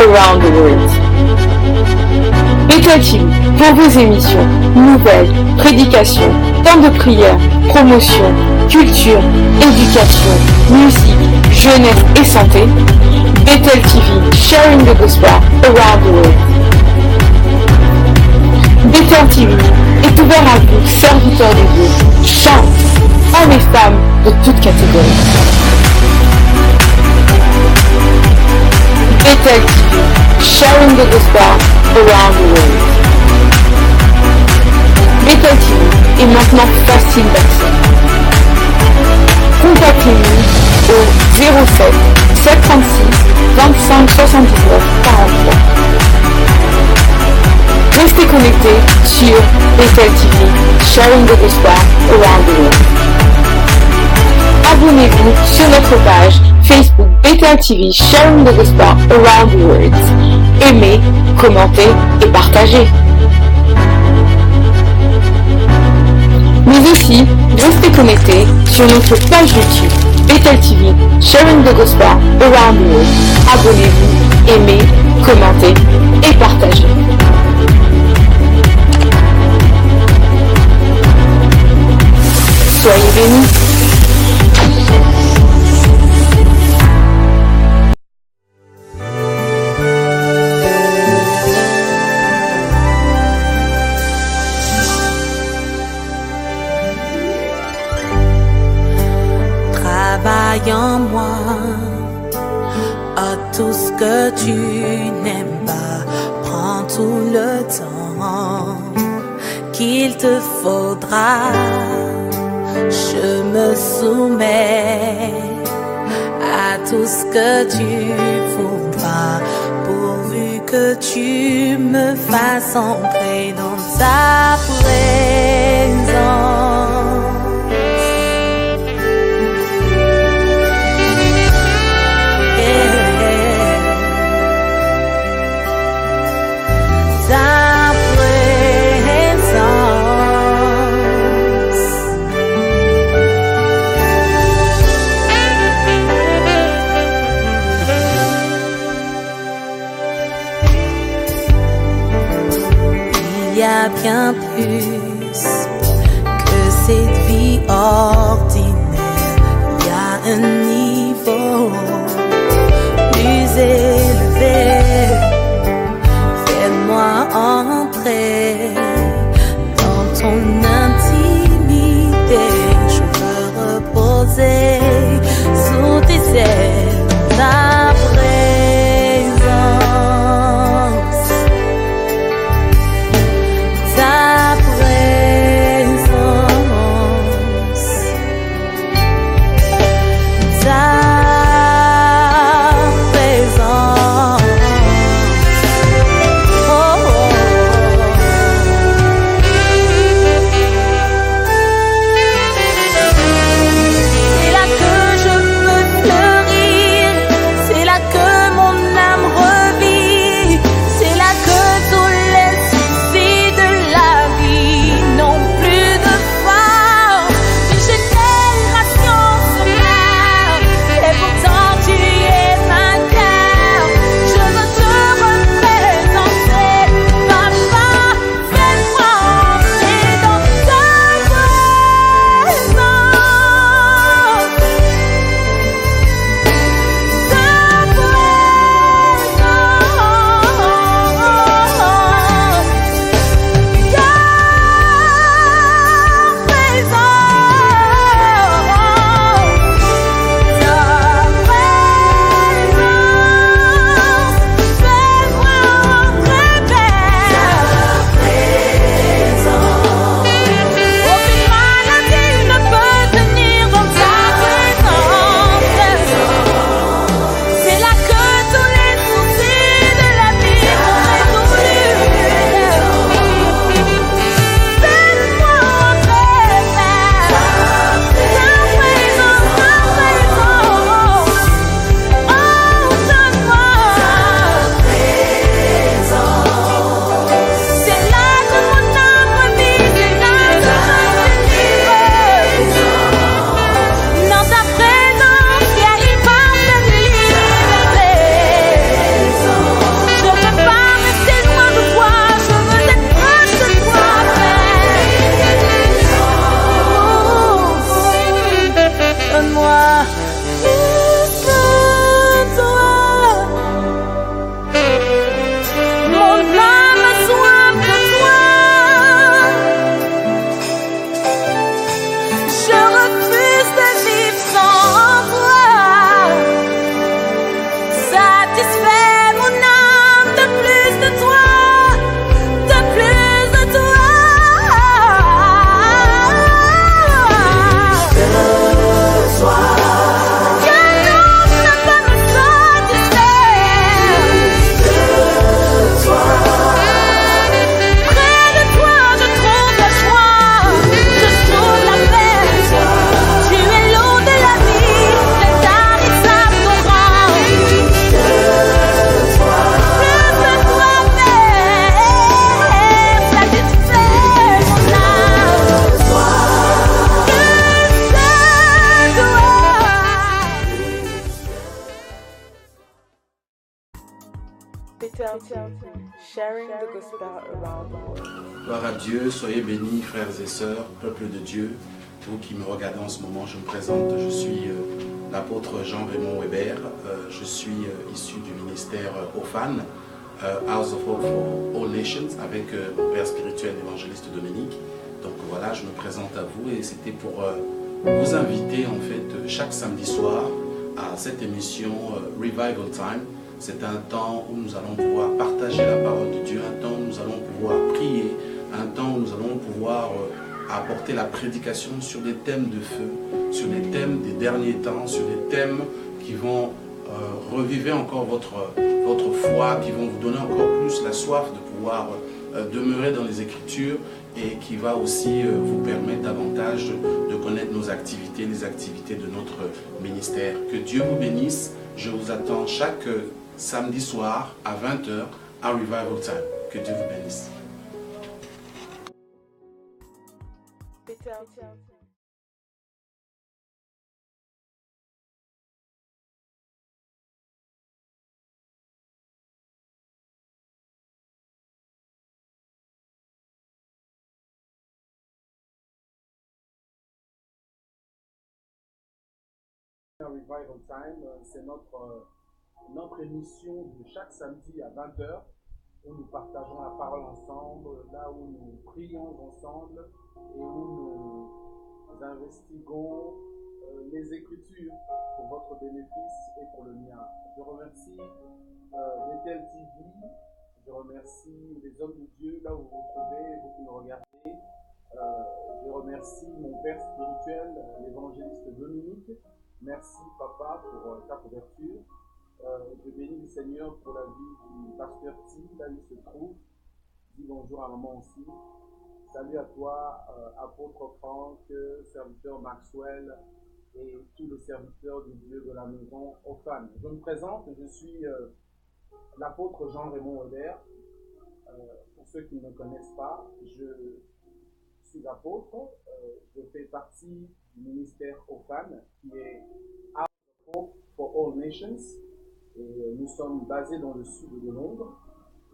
around the world. Bethel TV, pour vos émissions, nouvelles, prédications, temps de prière, promotion, culture, éducation, musique, jeunesse et santé. Bethel TV, sharing the gospel around the world. Bethel TV est ouvert à vous, serviteurs de Dieu, chants, hommes et femmes de toutes catégories. Bethel TV, sharing the gospel around the world. Bethel TV est maintenant facile d'accès. Contactez-nous au 07 736 25 79 43. Restez connectés sur Bethel TV, sharing the gospel around the world. Abonnez-vous sur notre page Facebook Bethel TV, sharing the gospel around the world. Aimez, commentez et partagez. Mais aussi, restez connectés sur notre page YouTube Bethel TV, sharing the gospel around the world. Abonnez-vous, aimez, commentez et partagez. Soyez bénis. Travaille en moi à tout ce que tu n'aimes pas. Prends tout le temps qu'il te faudra. Je me soumets à tout ce que tu voudras, pourvu que tu me fasses entrer dans ta présence. Il y a bien plus que cette vie ordinaire. Il y a un niveau plus élevé. Fais-moi entrer dans ton intimité. Je veux reposer sous tes ailes, ta présence. Ta Sharing the gospel around the world. Gloire à Dieu, soyez bénis frères et sœurs, peuple de Dieu. Vous qui me regardez en ce moment, je me présente, je suis l'apôtre Jean-Raymond Weber, je suis issu du ministère OFAN, House of Hope for All Nations, avec mon père spirituel évangéliste Dominique. Donc voilà, je me présente à vous et c'était pour vous inviter en fait chaque samedi soir à cette émission Revival Time. C'est un temps où nous allons pouvoir partager la parole de Dieu, un temps où nous allons pouvoir prier, un temps où nous allons pouvoir apporter la prédication sur des thèmes de feu, sur des thèmes des derniers temps, sur des thèmes qui vont reviver encore votre foi, qui vont vous donner encore plus la soif de pouvoir demeurer dans les Écritures et qui va aussi vous permettre davantage de connaître nos activités, les activités de notre ministère. Que Dieu vous bénisse. Je vous attends chaque samedi soir à 20h à Revival Time. Que Dieu vous bénisse. Revival Time, c'est notre émission de chaque samedi à 20h où nous partageons la parole ensemble, là où nous prions ensemble et où nous investiguons les Écritures pour votre bénéfice et pour le mien. Je remercie Bethel TV, je remercie les hommes de Dieu là où vous vous trouvez, vous qui me regardez. Je remercie mon père spirituel, l'évangéliste Dominique. Merci papa pour ta couverture. Je bénis le Seigneur pour la vie du pasteur T, là où il se trouve. Dis bonjour à maman aussi. Salut à toi, apôtre Franck, serviteur Maxwell et tous les serviteurs de Dieu de la maison OFAN. Je me présente, je suis l'apôtre Jean-Raymond Weber. Pour ceux qui ne me connaissent pas, je suis apôtre. Je fais partie du ministère OFAN qui est House of Hope for All Nations. Et nous sommes basés dans le sud de Londres.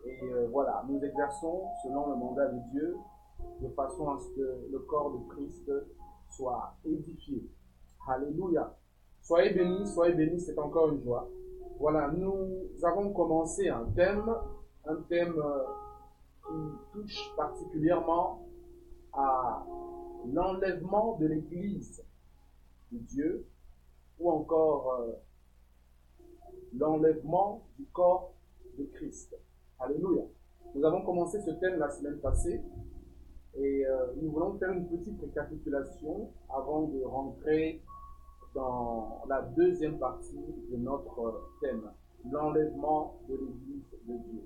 Et voilà, nous exerçons selon le mandat de Dieu de façon à ce que le corps de Christ soit édifié. Alléluia. Soyez bénis, c'est encore une joie. Voilà, nous avons commencé un thème qui touche particulièrement à l'enlèvement de l'Église de Dieu ou encore l'enlèvement du corps de Christ. Alléluia. Nous avons commencé ce thème la semaine passée et nous voulons faire une petite récapitulation avant de rentrer dans la deuxième partie de notre thème, l'enlèvement de l'Église de Dieu.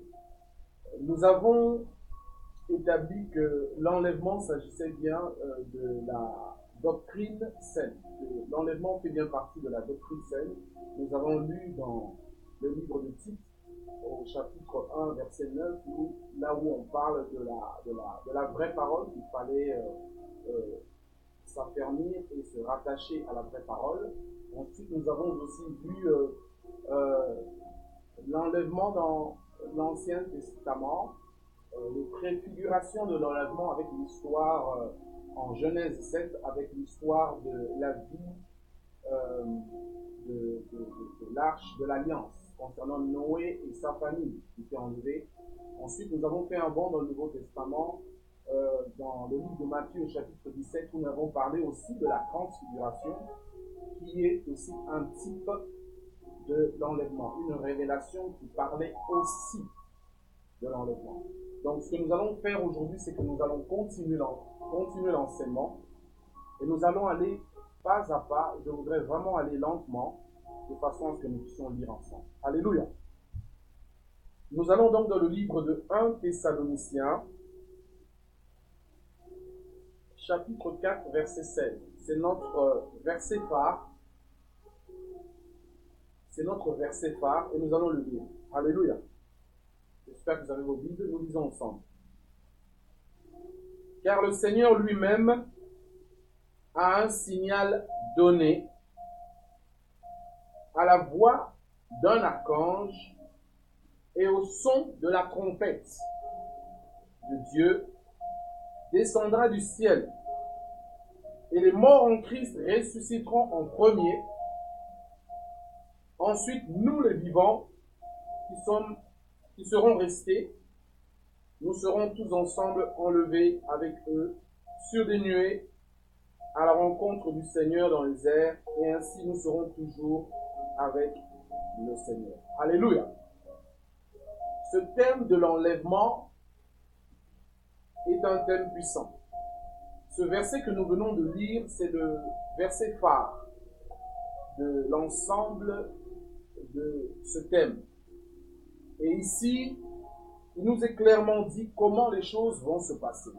Nous avons établi que l'enlèvement s'agissait bien de la doctrine saine. L'enlèvement fait bien partie de la doctrine saine. Nous avons lu dans le livre de Tite, au chapitre 1, verset 9, là où on parle de la vraie parole, qu'il fallait s'affermir et se rattacher à la vraie parole. Ensuite, nous avons aussi vu l'enlèvement dans l'Ancien Testament, les préfigurations de l'enlèvement avec l'histoire en Genèse 7, avec l'histoire de la vie de l'arche de l'Alliance, concernant Noé et sa famille qui étaient enlevés. Ensuite, nous avons fait un bond dans le Nouveau Testament, dans le livre de Matthieu, chapitre 17, où nous avons parlé aussi de la transfiguration, qui est aussi un type de l'enlèvement, une révélation qui parlait aussi de l'enlèvement. Donc, ce que nous allons faire aujourd'hui, c'est que nous allons continuer l'enseignement et nous allons aller pas à pas. Je voudrais vraiment aller lentement de façon à ce que nous puissions lire ensemble. Alléluia. Nous allons donc dans le livre de 1 Thessaloniciens, chapitre 4, verset 16. C'est notre verset phare. C'est notre verset phare et nous allons le lire. Alléluia. J'espère que vous avez vos Bibles, nous lisons ensemble. Car le Seigneur lui-même a un signal donné à la voix d'un archange et au son de la trompette de Dieu descendra du ciel, et les morts en Christ ressusciteront en premier. Ensuite, nous les vivants, qui seront restés, nous serons tous ensemble enlevés avec eux sur des nuées à la rencontre du Seigneur dans les airs, et ainsi nous serons toujours avec le Seigneur. Alléluia. Ce thème de l'enlèvement est un thème puissant. Ce verset que nous venons de lire, c'est le verset phare de l'ensemble de ce thème. Et ici, il nous est clairement dit comment les choses vont se passer.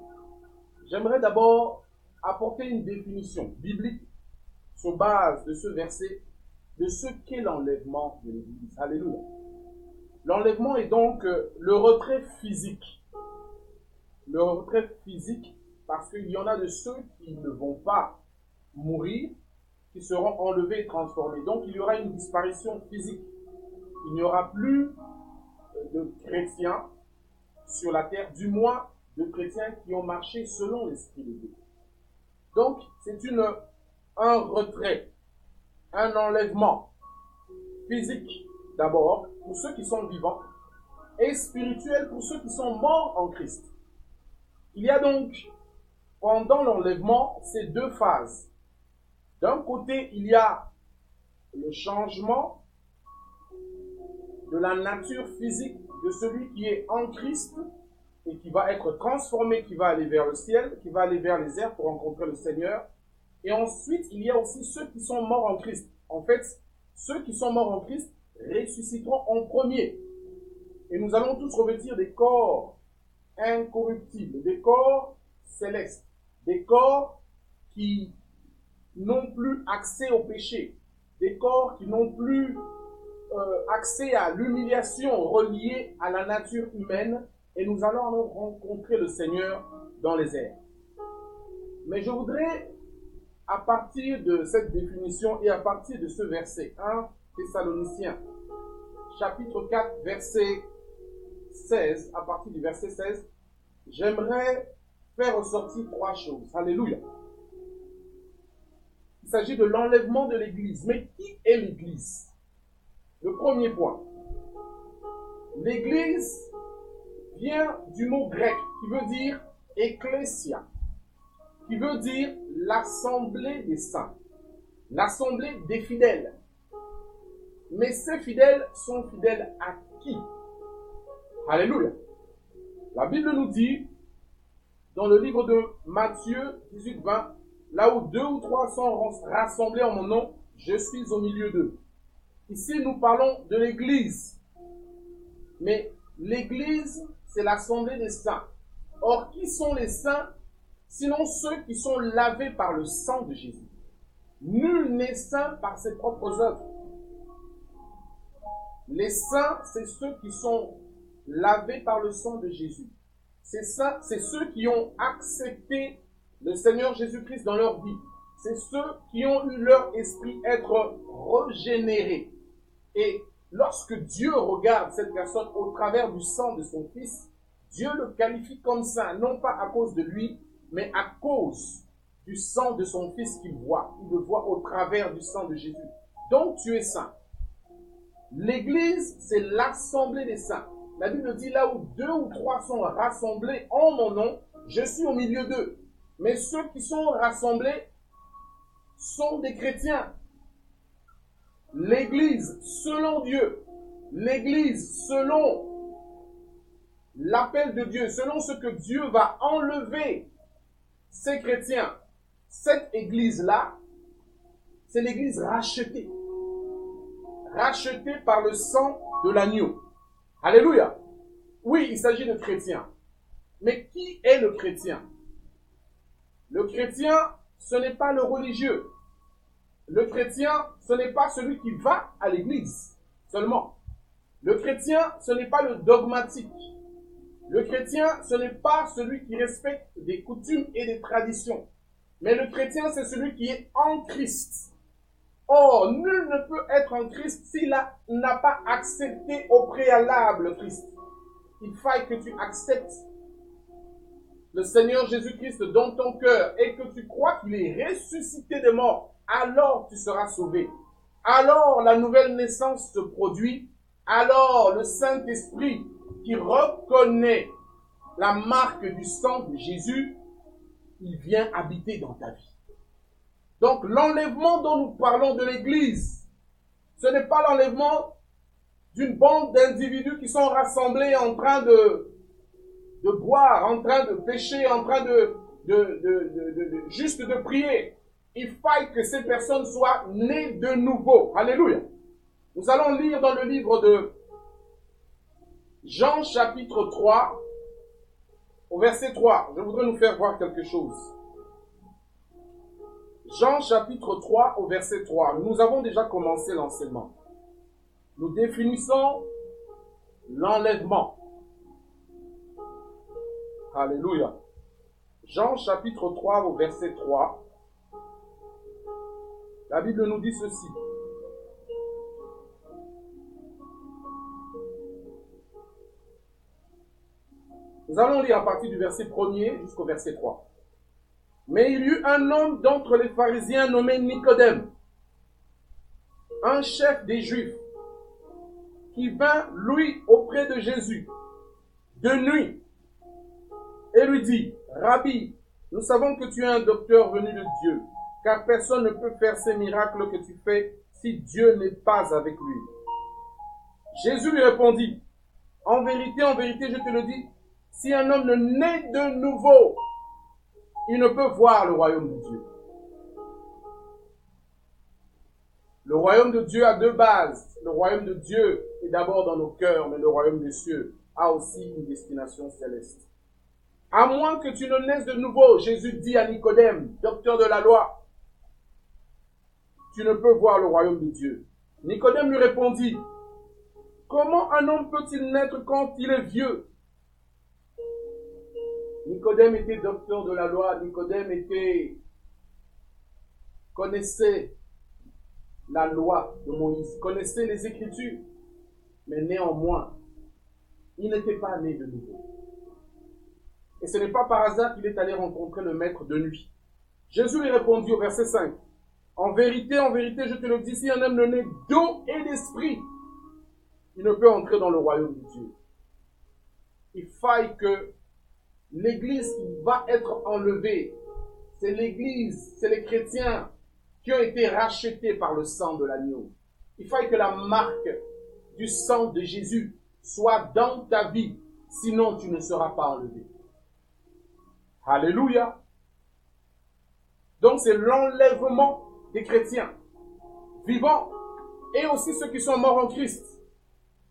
J'aimerais d'abord apporter une définition biblique sur base de ce verset de ce qu'est l'enlèvement de l'Église. Alléluia. L'enlèvement est donc le retrait physique. Le retrait physique, parce qu'il y en a de ceux qui ne vont pas mourir, qui seront enlevés et transformés. Donc il y aura une disparition physique. Il n'y aura plus de chrétiens sur la terre, du moins de chrétiens qui ont marché selon l'Esprit de Dieu. Donc c'est un retrait, un enlèvement physique d'abord pour ceux qui sont vivants et spirituel pour ceux qui sont morts en Christ. Il y a donc, pendant l'enlèvement, ces deux phases. D'un côté, il y a le changement de la nature physique de celui qui est en Christ et qui va être transformé, qui va aller vers le ciel, qui va aller vers les airs pour rencontrer le Seigneur. Et ensuite, il y a aussi ceux qui sont morts en Christ. En fait, ceux qui sont morts en Christ ressusciteront en premier. Et nous allons tous revêtir des corps incorruptibles, des corps célestes, des corps qui n'ont plus accès au péché, des corps qui n'ont plus accès à l'humiliation reliée à la nature humaine, et nous allons rencontrer le Seigneur dans les airs. Mais je voudrais, à partir de cette définition et à partir de ce verset 1 Thessaloniciens, chapitre 4, verset 16, à partir du verset 16, j'aimerais faire ressortir trois choses. Alléluia. Il s'agit de l'enlèvement de l'Église. Mais qui est l'Église? Le premier point. L'Église vient du mot grec qui veut dire ecclésia, qui veut dire l'assemblée des saints, l'assemblée des fidèles. Mais ces fidèles sont fidèles à qui? Alléluia. La Bible nous dit, dans le livre de Matthieu 18, 20, là où 2 ou 3 sont rassemblés en mon nom, je suis au milieu d'eux. Ici, nous parlons de l'Église. Mais l'Église, c'est l'assemblée des saints. Or, qui sont les saints, sinon ceux qui sont lavés par le sang de Jésus? Nul n'est saint par ses propres œuvres. Les saints, c'est ceux qui sont lavés par le sang de Jésus. C'est ça, c'est ceux qui ont accepté le Seigneur Jésus-Christ dans leur vie. C'est ceux qui ont eu leur esprit être régénéré. Et lorsque Dieu regarde cette personne au travers du sang de son Fils, Dieu le qualifie comme saint, non pas à cause de lui, mais à cause du sang de son Fils qu'il voit. Il le voit au travers du sang de Jésus. Donc tu es saint. L'Église, c'est l'assemblée des saints. La Bible dit là où 2 ou 3 sont rassemblés en mon nom, je suis au milieu d'eux. Mais ceux qui sont rassemblés sont des chrétiens. L'Église, selon Dieu, l'Église, selon l'appel de Dieu, selon ce que Dieu va enlever ces chrétiens, cette Église-là, c'est l'Église rachetée. Rachetée par le sang de l'agneau. Alléluia. Oui, il s'agit de chrétiens. Mais qui est le chrétien? Le chrétien, ce n'est pas le religieux. Le chrétien, ce n'est pas celui qui va à l'église seulement. Le chrétien, ce n'est pas le dogmatique. Le chrétien, ce n'est pas celui qui respecte des coutumes et des traditions. Mais le chrétien, c'est celui qui est en Christ. Or, nul ne peut être en Christ s'il n'a pas accepté au préalable Christ. Il faille que tu acceptes le Seigneur Jésus-Christ dans ton cœur et que tu crois qu'il est ressuscité des morts. Alors tu seras sauvé. Alors la nouvelle naissance se produit. Alors le Saint-Esprit qui reconnaît la marque du sang de Jésus, il vient habiter dans ta vie. Donc l'enlèvement dont nous parlons de l'Église, ce n'est pas l'enlèvement d'une bande d'individus qui sont rassemblés en train de boire, en train de pécher, en train juste de prier. Il faille que ces personnes soient nées de nouveau. Alléluia. Nous allons lire dans le livre de Jean chapitre 3, au verset 3. Je voudrais nous faire voir quelque chose. Jean chapitre 3 au verset 3. Nous avons déjà commencé l'enseignement. Nous définissons l'enlèvement. Alléluia. Jean chapitre 3 au verset 3. La Bible nous dit ceci. Nous allons lire à partir du verset 1er jusqu'au verset 3. Mais il y eut un homme d'entre les pharisiens nommé Nicodème, un chef des Juifs, qui vint, lui, auprès de Jésus, de nuit, et lui dit, Rabbi, nous savons que tu es un docteur venu de Dieu, car personne ne peut faire ces miracles que tu fais si Dieu n'est pas avec lui. Jésus lui répondit, en vérité, je te le dis, si un homme ne naît de nouveau, il ne peut voir le royaume de Dieu. Le royaume de Dieu a deux bases. Le royaume de Dieu est d'abord dans nos cœurs, mais le royaume des cieux a aussi une destination céleste. À moins que tu ne naisses de nouveau, Jésus dit à Nicodème, docteur de la loi, tu ne peux voir le royaume de Dieu. Nicodème lui répondit, comment un homme peut-il naître quand il est vieux? Nicodème était docteur de la loi, Nicodème connaissait la loi de Moïse, connaissait les Écritures, mais néanmoins, il n'était pas né de nouveau. Et ce n'est pas par hasard qu'il est allé rencontrer le maître de nuit. Jésus lui répondit au verset 5, en vérité, je te le dis, si un homme ne naît d'eau et d'esprit, il ne peut entrer dans le royaume de Dieu. Il faille que l'Église qui va être enlevée, c'est l'Église, c'est les chrétiens qui ont été rachetés par le sang de l'agneau. Il faille que la marque du sang de Jésus soit dans ta vie, sinon tu ne seras pas enlevé. Alléluia. Donc c'est l'enlèvement des chrétiens vivants et aussi ceux qui sont morts en Christ.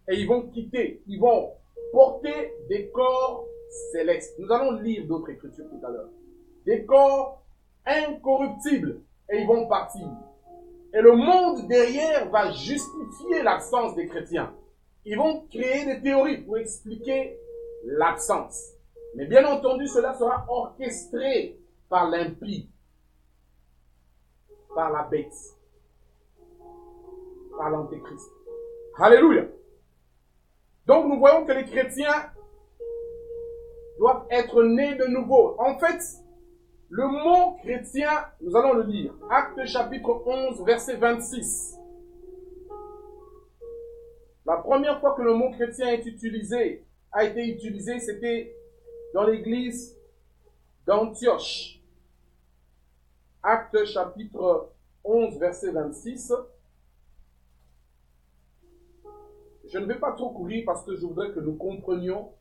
Et ils vont quitter, ils vont porter des corps célestes. Nous allons lire d'autres écritures tout à l'heure. Des corps incorruptibles. Et ils vont partir. Et le monde derrière va justifier l'absence des chrétiens. Ils vont créer des théories pour expliquer l'absence. Mais bien entendu, cela sera orchestré par l'impie, par la bête, par l'antéchrist. Alléluia. Donc nous voyons que les chrétiens doivent être nés de nouveau. En fait, le mot chrétien, nous allons le lire. Actes chapitre 11, verset 26. La première fois que le mot chrétien a été utilisé, c'était dans l'église d'Antioche. Actes chapitre 11, verset 26. Je ne vais pas trop courir parce que je voudrais que nous comprenions.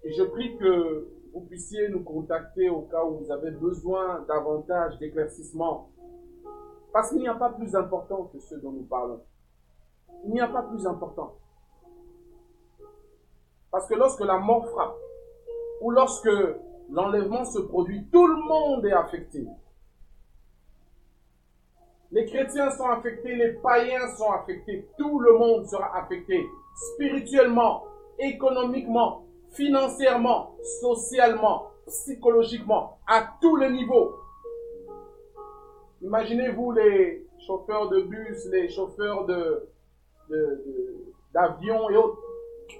Et je prie que vous puissiez nous contacter au cas où vous avez besoin davantage d'éclaircissement. Parce qu'il n'y a pas plus important que ce dont nous parlons. Il n'y a pas plus important. Parce que lorsque la mort frappe, ou lorsque l'enlèvement se produit, tout le monde est affecté. Les chrétiens sont affectés, les païens sont affectés, tout le monde sera affecté, spirituellement, économiquement, financièrement, socialement, psychologiquement, à tous les niveaux. Imaginez-vous les chauffeurs de bus, les chauffeurs d'avions et autres,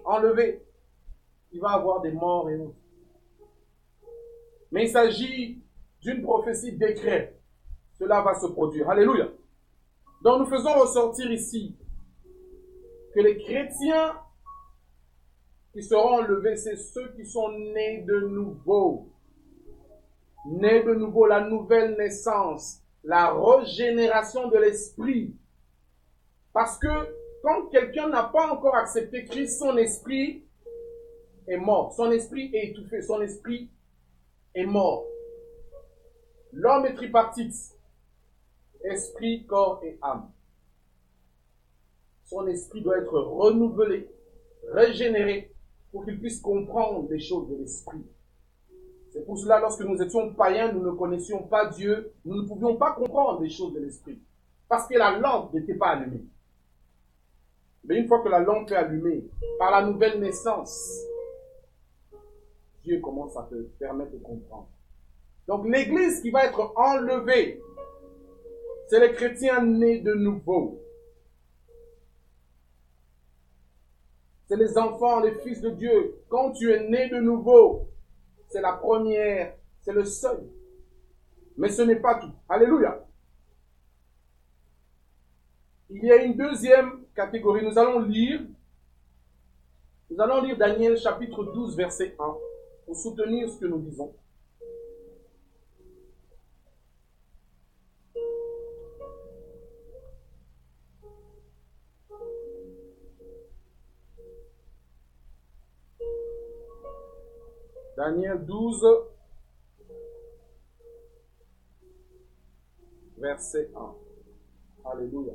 enlevés. Il va y avoir des morts et autres. Mais il s'agit d'une prophétie décret. Cela va se produire. Alléluia. Donc nous faisons ressortir ici que les chrétiens qui seront enlevés, c'est ceux qui sont nés de nouveau. Nés de nouveau, la nouvelle naissance, la régénération de l'esprit. Parce que quand quelqu'un n'a pas encore accepté Christ, son esprit est mort. Son esprit est étouffé. Son esprit est mort. L'homme est tripartite. Esprit, corps et âme. Son esprit doit être renouvelé, régénéré, pour qu'il puisse comprendre les choses de l'esprit. C'est pour cela, lorsque nous étions païens, nous ne connaissions pas Dieu, nous ne pouvions pas comprendre les choses de l'esprit. Parce que la lampe n'était pas allumée. Mais une fois que la lampe est allumée, par la nouvelle naissance, Dieu commence à te permettre de comprendre. Donc l'église qui va être enlevée, c'est les chrétiens nés de nouveau. C'est les enfants, les fils de Dieu. Quand tu es né de nouveau, c'est la première, c'est le seuil. Mais ce n'est pas tout. Alléluia. Il y a une deuxième catégorie. Nous allons lire Daniel chapitre 12, verset 1, pour soutenir ce que nous disons. Daniel 12, verset 1. Alléluia.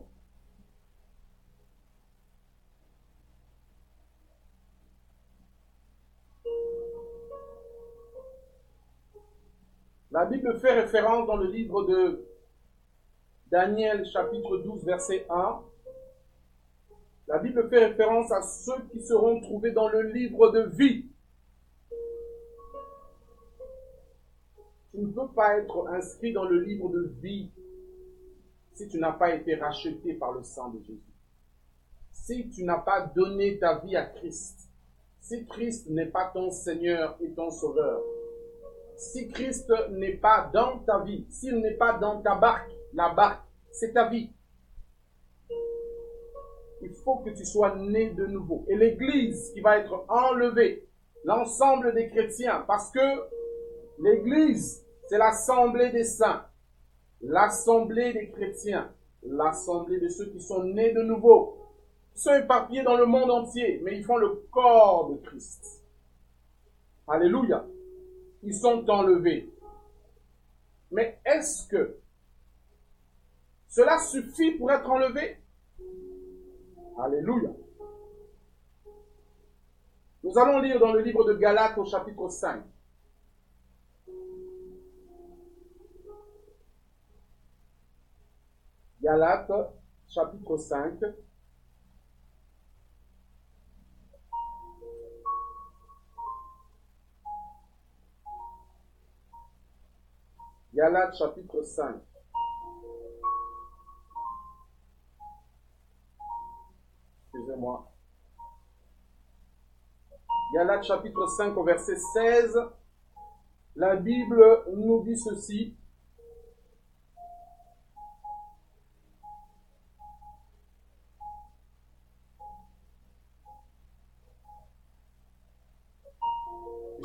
La Bible fait référence dans le livre de Daniel, chapitre 12, verset 1. La Bible fait référence à ceux qui seront trouvés dans le livre de vie. Tu ne peux pas être inscrit dans le livre de vie si tu n'as pas été racheté par le sang de Jésus. Si tu n'as pas donné ta vie à Christ. Si Christ n'est pas ton Seigneur et ton Sauveur. Si Christ n'est pas dans ta vie, s'il n'est pas dans ta barque, la barque, c'est ta vie. Il faut que tu sois né de nouveau. Et l'Église qui va être enlevée, l'ensemble des chrétiens, parce que l'Église, c'est l'assemblée des saints, l'assemblée des chrétiens, l'assemblée de ceux qui sont nés de nouveau, qui sont éparpillés dans le monde entier, mais ils font le corps de Christ. Alléluia. Ils sont enlevés. Mais est-ce que cela suffit pour être enlevé? Alléluia. Nous allons lire dans le livre de Galates au chapitre 5. Galates, chapitre 5. Galates, chapitre 5. Excusez-moi. Galates, chapitre 5, au verset 16. La Bible nous dit ceci.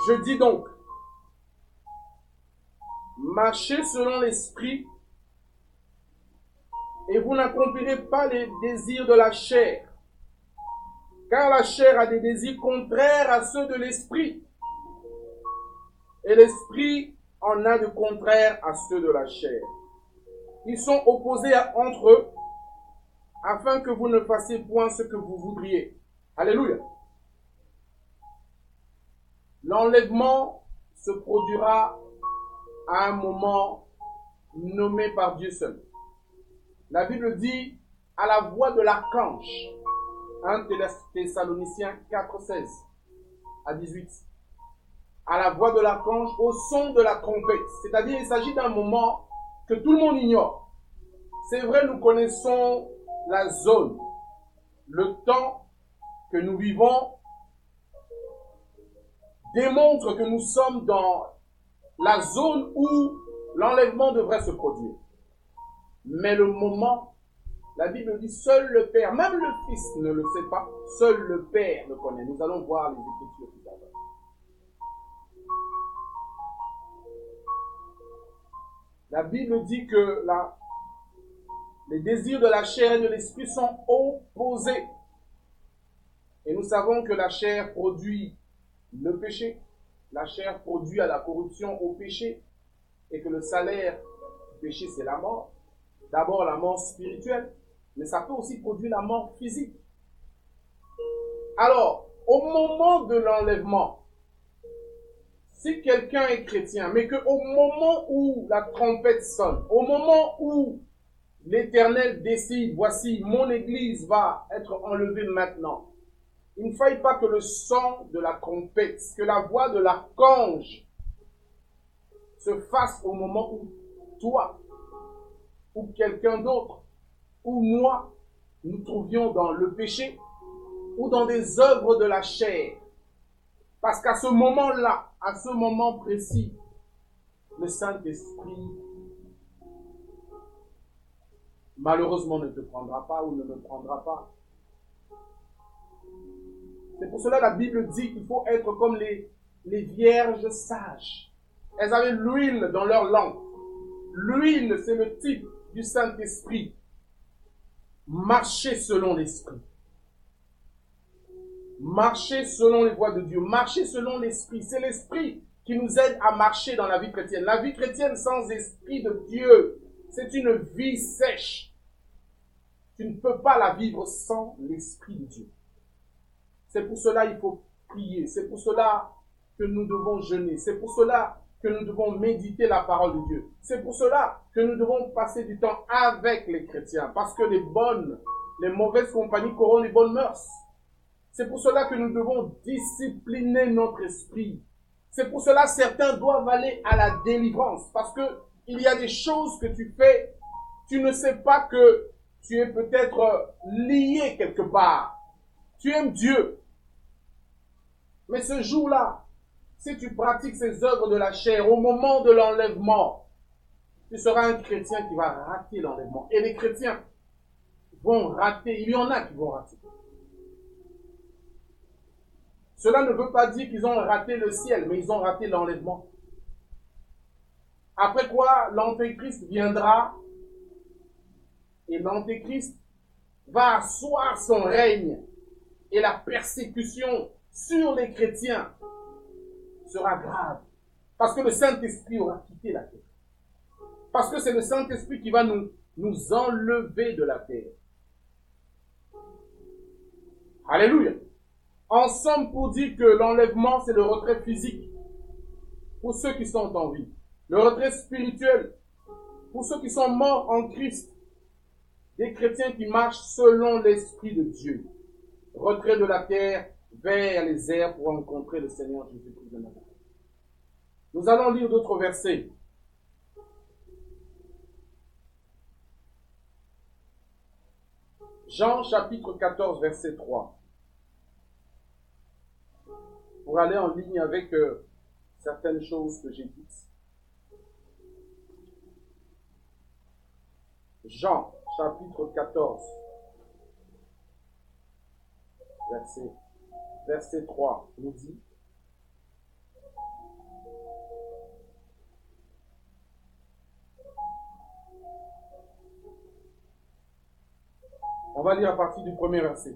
Je dis donc, marchez selon l'esprit et vous n'accomplirez pas les désirs de la chair. Car la chair a des désirs contraires à ceux de l'esprit. Et l'esprit en a de contraires à ceux de la chair. Ils sont opposés entre eux afin que vous ne fassiez point ce que vous voudriez. Alléluia. L'enlèvement se produira à un moment nommé par Dieu seul. La Bible dit à la voix de l'archange, 1 Thessaloniciens 4, 16 à 18. À la voix de l'archange, au son de la trompette. C'est-à-dire, il s'agit d'un moment que tout le monde ignore. C'est vrai, nous connaissons la zone, le temps que nous vivons démontre que nous sommes dans la zone où l'enlèvement devrait se produire. Mais le moment, la Bible dit, seul le Père, même le Fils ne le sait pas, seul le Père le connaît. Nous allons voir les Écritures tout à l'heure. La Bible dit que les désirs de la chair et de l'esprit sont opposés. Et nous savons que la chair produit le péché, la chair produit à la corruption au péché, et que le salaire du péché, c'est la mort. D'abord la mort spirituelle, mais ça peut aussi produire la mort physique. Alors, au moment de l'enlèvement, si quelqu'un est chrétien, mais qu'au moment où la trompette sonne, au moment où l'Éternel décide, voici, mon Église va être enlevée maintenant, il ne faille pas que le son de la trompette, que la voix de l'archange se fasse au moment où toi, ou quelqu'un d'autre, ou moi, nous trouvions dans le péché, ou dans des œuvres de la chair. Parce qu'à ce moment-là, à ce moment précis, le Saint-Esprit, malheureusement, ne te prendra pas ou ne me prendra pas. C'est pour cela que la Bible dit qu'il faut être comme les vierges sages. Elles avaient l'huile dans leur lampe. L'huile, c'est le type du Saint-Esprit. Marcher selon l'Esprit. Marcher selon les voies de Dieu. Marcher selon l'Esprit. C'est l'Esprit qui nous aide à marcher dans la vie chrétienne. La vie chrétienne sans Esprit de Dieu, c'est une vie sèche. Tu ne peux pas la vivre sans l'Esprit de Dieu. C'est pour cela qu'il faut prier. C'est pour cela que nous devons jeûner. C'est pour cela que nous devons méditer la parole de Dieu. C'est pour cela que nous devons passer du temps avec les chrétiens. Parce que les mauvaises compagnies corrompent les bonnes mœurs. C'est pour cela que nous devons discipliner notre esprit. C'est pour cela que certains doivent aller à la délivrance. Parce que il y a des choses que tu fais, tu ne sais pas que tu es peut-être lié quelque part. Tu aimes Dieu. Mais ce jour-là, si tu pratiques ces œuvres de la chair, au moment de l'enlèvement, tu seras un chrétien qui va rater l'enlèvement. Et les chrétiens vont rater, il y en a qui vont rater. Cela ne veut pas dire qu'ils ont raté le ciel, mais ils ont raté l'enlèvement. Après quoi, l'Antéchrist viendra et l'Antéchrist va asseoir son règne et la persécution sur les chrétiens sera grave. Parce que le Saint-Esprit aura quitté la terre. Parce que c'est le Saint-Esprit qui va nous enlever de la terre. Alléluia. Ensemble pour dire que l'enlèvement, c'est le retrait physique pour ceux qui sont en vie. Le retrait spirituel pour ceux qui sont morts en Christ. Des chrétiens qui marchent selon l'Esprit de Dieu. Retrait de la terre vers les airs pour rencontrer le Seigneur Jésus-Christ de Nazareth. Nous allons lire d'autres versets. Jean chapitre 14, verset 3. Pour aller en ligne avec certaines choses que j'ai dites. Jean chapitre 14, verset 3 nous dit: on va lire à partir du premier verset.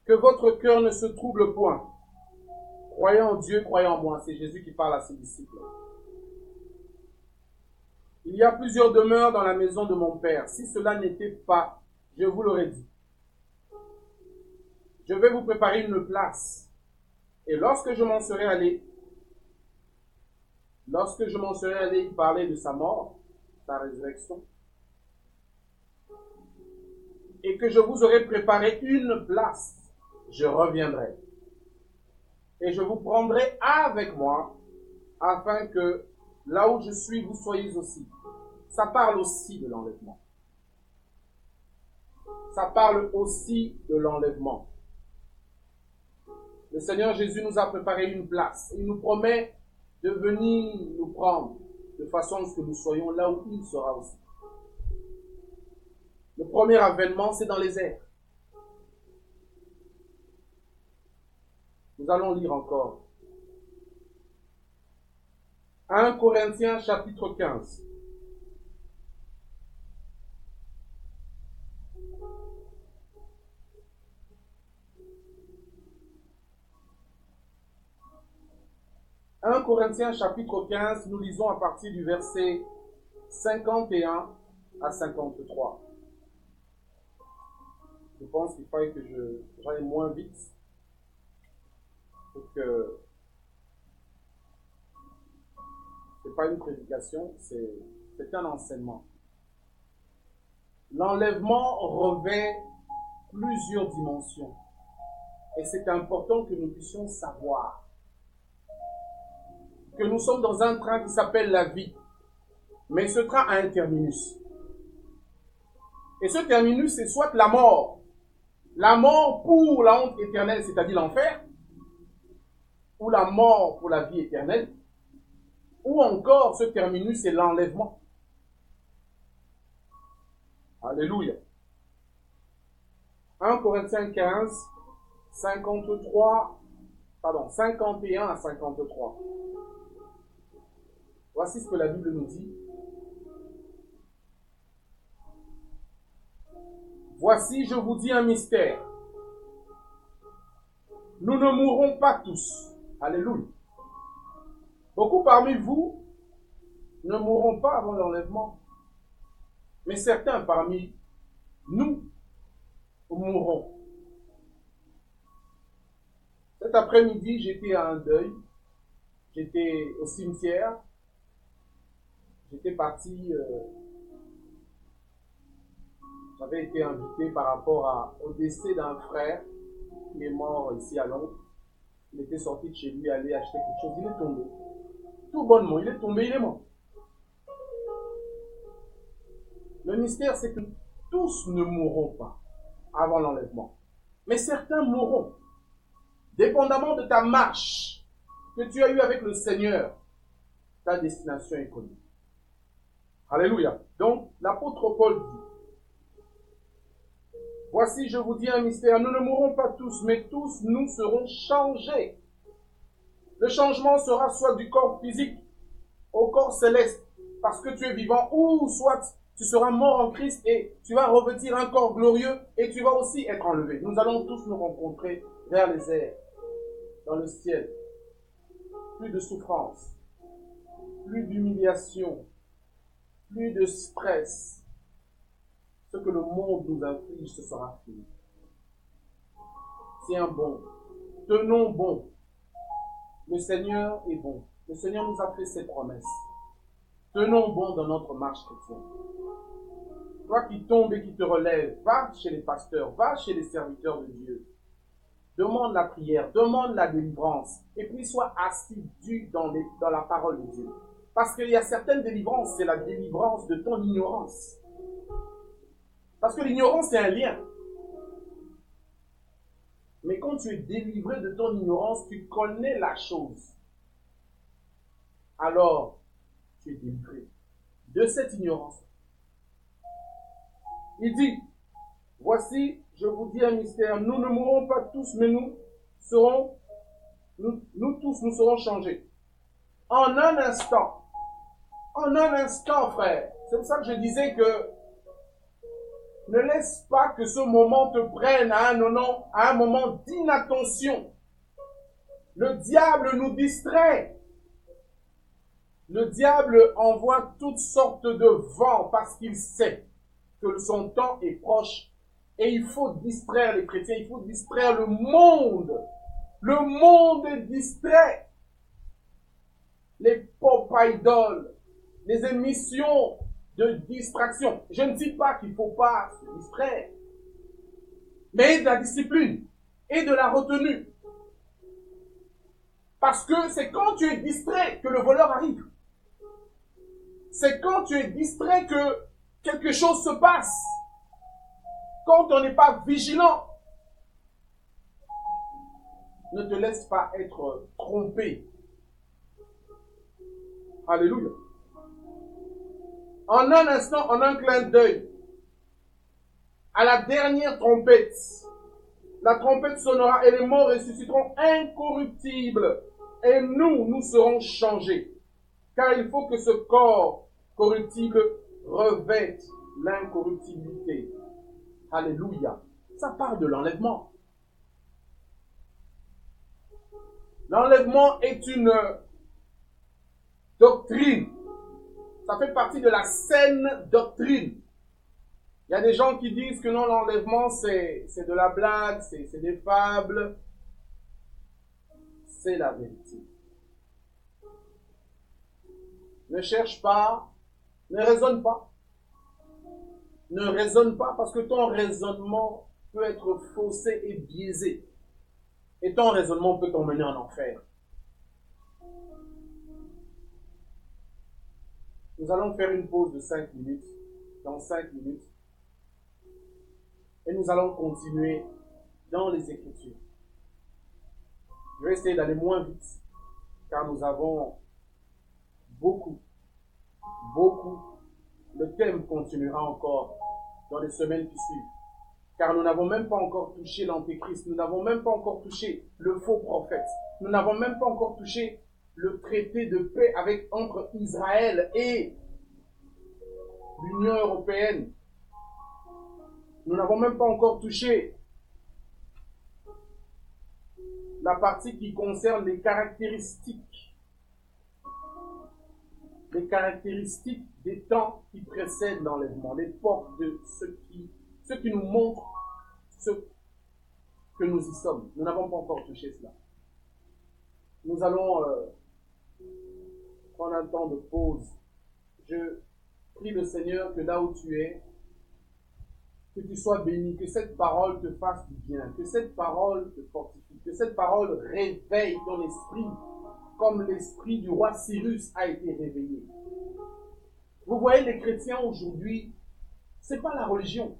Que votre cœur ne se trouble point. Croyez en Dieu, croyez en moi. C'est Jésus qui parle à ses disciples. Il y a plusieurs demeures dans la maison de mon Père. Si cela n'était pas, je vous l'aurais dit. Je vais vous préparer une place. Et lorsque je m'en serai allé y parler de sa mort, sa résurrection, et que je vous aurai préparé une place, je reviendrai. Et je vous prendrai avec moi, afin que là où je suis, vous soyez aussi. Ça parle aussi de l'enlèvement. ça parle aussi de l'enlèvement. Le Seigneur Jésus nous a préparé une place. Il nous promet de venir nous prendre de façon à ce que nous soyons là où il sera aussi. Le premier avènement, c'est dans les airs. Nous allons lire encore. 1 Corinthiens chapitre 15. « 1 Corinthiens chapitre 15, nous lisons à partir du verset 51 à 53. Je pense qu'il fallait que j'aille moins vite pour que ce n'est pas une prédication, c'est un enseignement. L'enlèvement revêt plusieurs dimensions et c'est important que nous puissions savoir que nous sommes dans un train qui s'appelle la vie. Mais ce train a un terminus. Et ce terminus, c'est soit la mort. La mort pour la honte éternelle, c'est-à-dire l'enfer. Ou la mort pour la vie éternelle. Ou encore, ce terminus, c'est l'enlèvement. Alléluia. 1 Corinthiens 15, 51 à 53. Voici ce que la Bible nous dit. Voici, je vous dis un mystère. Nous ne mourrons pas tous. Alléluia. Beaucoup parmi vous ne mourront pas avant l'enlèvement. Mais certains parmi nous mourront. Cet après-midi, j'étais à un deuil. J'étais au cimetière. J'étais parti, j'avais été invité par rapport au décès d'un frère qui est mort ici à Londres. Il était sorti de chez lui, aller acheter quelque chose, il est tombé. Tout bonnement, il est tombé, il est mort. Le mystère, c'est que tous ne mourront pas avant l'enlèvement. Mais certains mourront. Dépendamment de ta marche que tu as eue avec le Seigneur, ta destination est connue. Alléluia. Donc, l'apôtre Paul dit, voici, je vous dis un mystère, nous ne mourrons pas tous, mais tous nous serons changés. Le changement sera soit du corps physique au corps céleste, parce que tu es vivant, ou soit tu seras mort en Christ et tu vas revêtir un corps glorieux et tu vas aussi être enlevé. Nous allons tous nous rencontrer vers les airs, dans le ciel. Plus de souffrance, plus d'humiliation, plus de stress. Ce que le monde nous inflige, ce sera fini. Tiens bon. Tenons bon. Le Seigneur est bon. Le Seigneur nous a fait ses promesses. Tenons bon dans notre marche chrétienne. Toi qui tombes et qui te relèves, va chez les pasteurs, va chez les serviteurs de Dieu. Demande la prière, demande la délivrance. Et puis sois assidu dans la parole de Dieu. Parce qu'il y a certaines délivrances, c'est la délivrance de ton ignorance. Parce que l'ignorance, c'est un lien. Mais quand tu es délivré de ton ignorance, tu connais la chose. Alors, tu es délivré de cette ignorance. Il dit, voici, je vous dis un mystère, nous ne mourrons pas tous, mais nous tous, nous serons changés. En un instant, frère. C'est pour ça que je disais que ne laisse pas que ce moment te prenne à un moment d'inattention. Le diable nous distrait. Le diable envoie toutes sortes de vents parce qu'il sait que son temps est proche. Et il faut distraire les chrétiens, il faut distraire le monde. Le monde est distrait. Les pop idoles, les émissions de distraction. Je ne dis pas qu'il ne faut pas se distraire, mais de la discipline et de la retenue. Parce que c'est quand tu es distrait que le voleur arrive. C'est quand tu es distrait que quelque chose se passe. quand on n'est pas vigilant, ne te laisse pas être trompé. Alléluia. En un instant, en un clin d'œil, à la dernière trompette, la trompette sonnera et les morts ressusciteront incorruptibles. Et nous serons changés. Car il faut que ce corps corruptible revête l'incorruptibilité. Alléluia. Ça parle de l'enlèvement. L'enlèvement est une doctrine. Ça fait partie de la saine doctrine. Il y a des gens qui disent que non, l'enlèvement c'est de la blague, c'est des fables. C'est la vérité. Ne cherche pas, ne raisonne pas. Ne raisonne pas parce que ton raisonnement peut être faussé et biaisé. Et ton raisonnement peut t'emmener en enfer. Nous allons faire une pause de 5 minutes, dans 5 minutes. Et nous allons continuer dans les Écritures. Je vais essayer d'aller moins vite, car nous avons beaucoup. Le thème continuera encore dans les semaines qui suivent. Car nous n'avons même pas encore touché l'Antéchrist, nous n'avons même pas encore touché le faux prophète, nous n'avons même pas encore touché le traité de paix entre Israël et l'Union européenne. Nous n'avons même pas encore touché la partie qui concerne les caractéristiques des temps qui précèdent l'enlèvement, l'époque de ce qui nous montre ce que nous y sommes. Nous n'avons pas encore touché cela. Nous allons prendre un temps de pause. Je prie le Seigneur que là où tu es, que tu sois béni, que cette parole te fasse du bien, que cette parole te fortifie, que cette parole réveille ton esprit, comme l'esprit du roi Cyrus a été réveillé. Vous voyez, les chrétiens aujourd'hui, c'est pas la religion,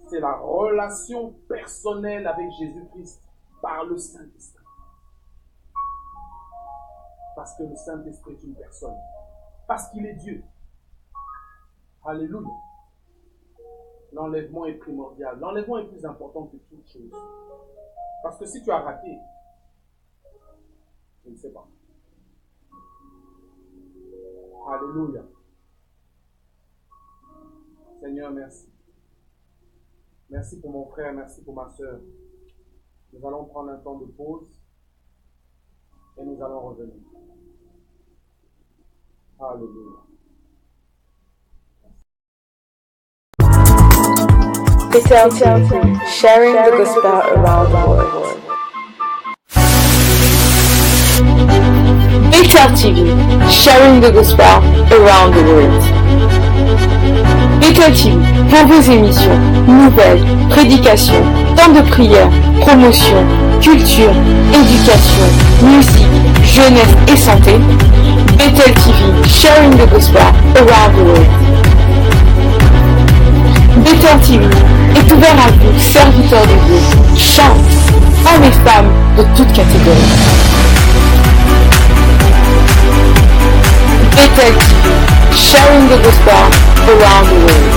c'est la relation personnelle avec Jésus-Christ par le Saint-Esprit. Parce que le Saint-Esprit est une personne, parce qu'il est Dieu. Alléluia. L'enlèvement est primordial. L'enlèvement est plus important que toute chose. Parce que si tu as raté, je ne sais pas. Alléluia. Seigneur, merci. Merci pour mon frère, merci pour ma soeur. Nous allons prendre un temps de pause et nous allons revenir. Alléluia. Bethel TV, sharing the gospel around the world. Bethel TV, sharing the gospel around the world. Bethel TV, pour vos émissions, nouvelles, prédications, temps de prière, promotion, culture, éducation, musique, jeunesse et santé. Bethel TV, sharing the gospel around the world. Bethel TV est ouvert à vous, serviteurs de Dieu, chants, hommes et femmes de toutes catégories. Bethel TV, sharing the gospel around the world.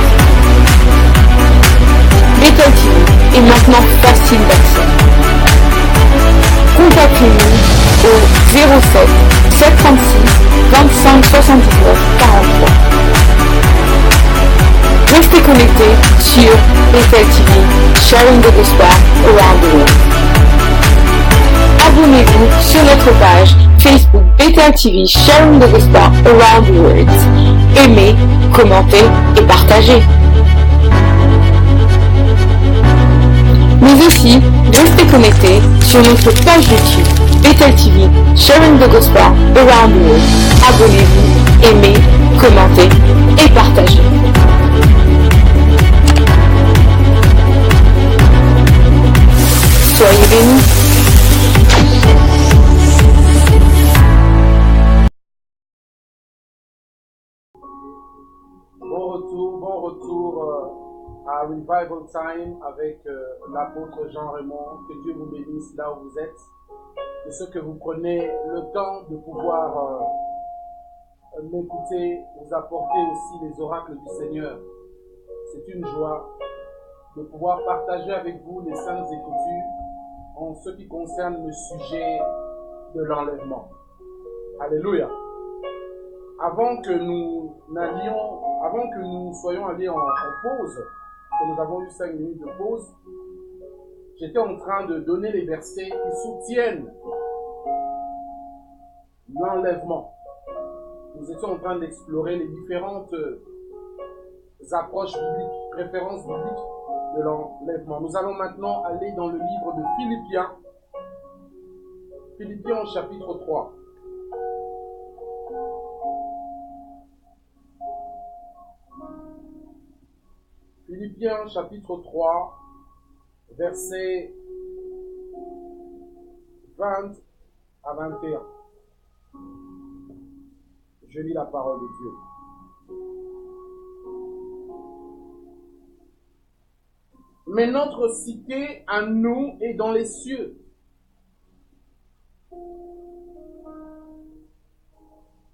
Bethel TV est maintenant facile d'accès. Contactez-nous au 07 736 25 79 43. Restez connectés sur Bethel TV, sharing the gospel around the world. Abonnez-vous sur notre page Facebook Bethel TV, sharing the gospel around the world. Aimez, commentez et partagez. Mais aussi, restez connectés sur notre page YouTube Bethel TV, sharing the gospel around the world. Abonnez-vous, aimez, commentez et partagez. Soyez bénis. Bon retour à Revival Time avec l'apôtre Jean Raymond. Que Dieu vous bénisse là où vous êtes. De ce que vous prenez le temps de pouvoir m'écouter, vous apporter aussi les oracles du Seigneur. C'est une joie de pouvoir partager avec vous les Saintes Écritures en ce qui concerne le sujet de l'enlèvement. Alléluia. Avant que nous soyons allés en pause, parce que nous avons eu 5 minutes de pause, j'étais en train de donner les versets qui soutiennent l'enlèvement. Nous étions en train d'explorer les différentes approches bibliques, références bibliques de l'enlèvement. Nous allons maintenant aller dans le livre de Philippiens. Philippiens chapitre 3. Philippiens chapitre 3, versets 20 à 21. Je lis la parole de Dieu. Mais notre cité à nous est dans les cieux.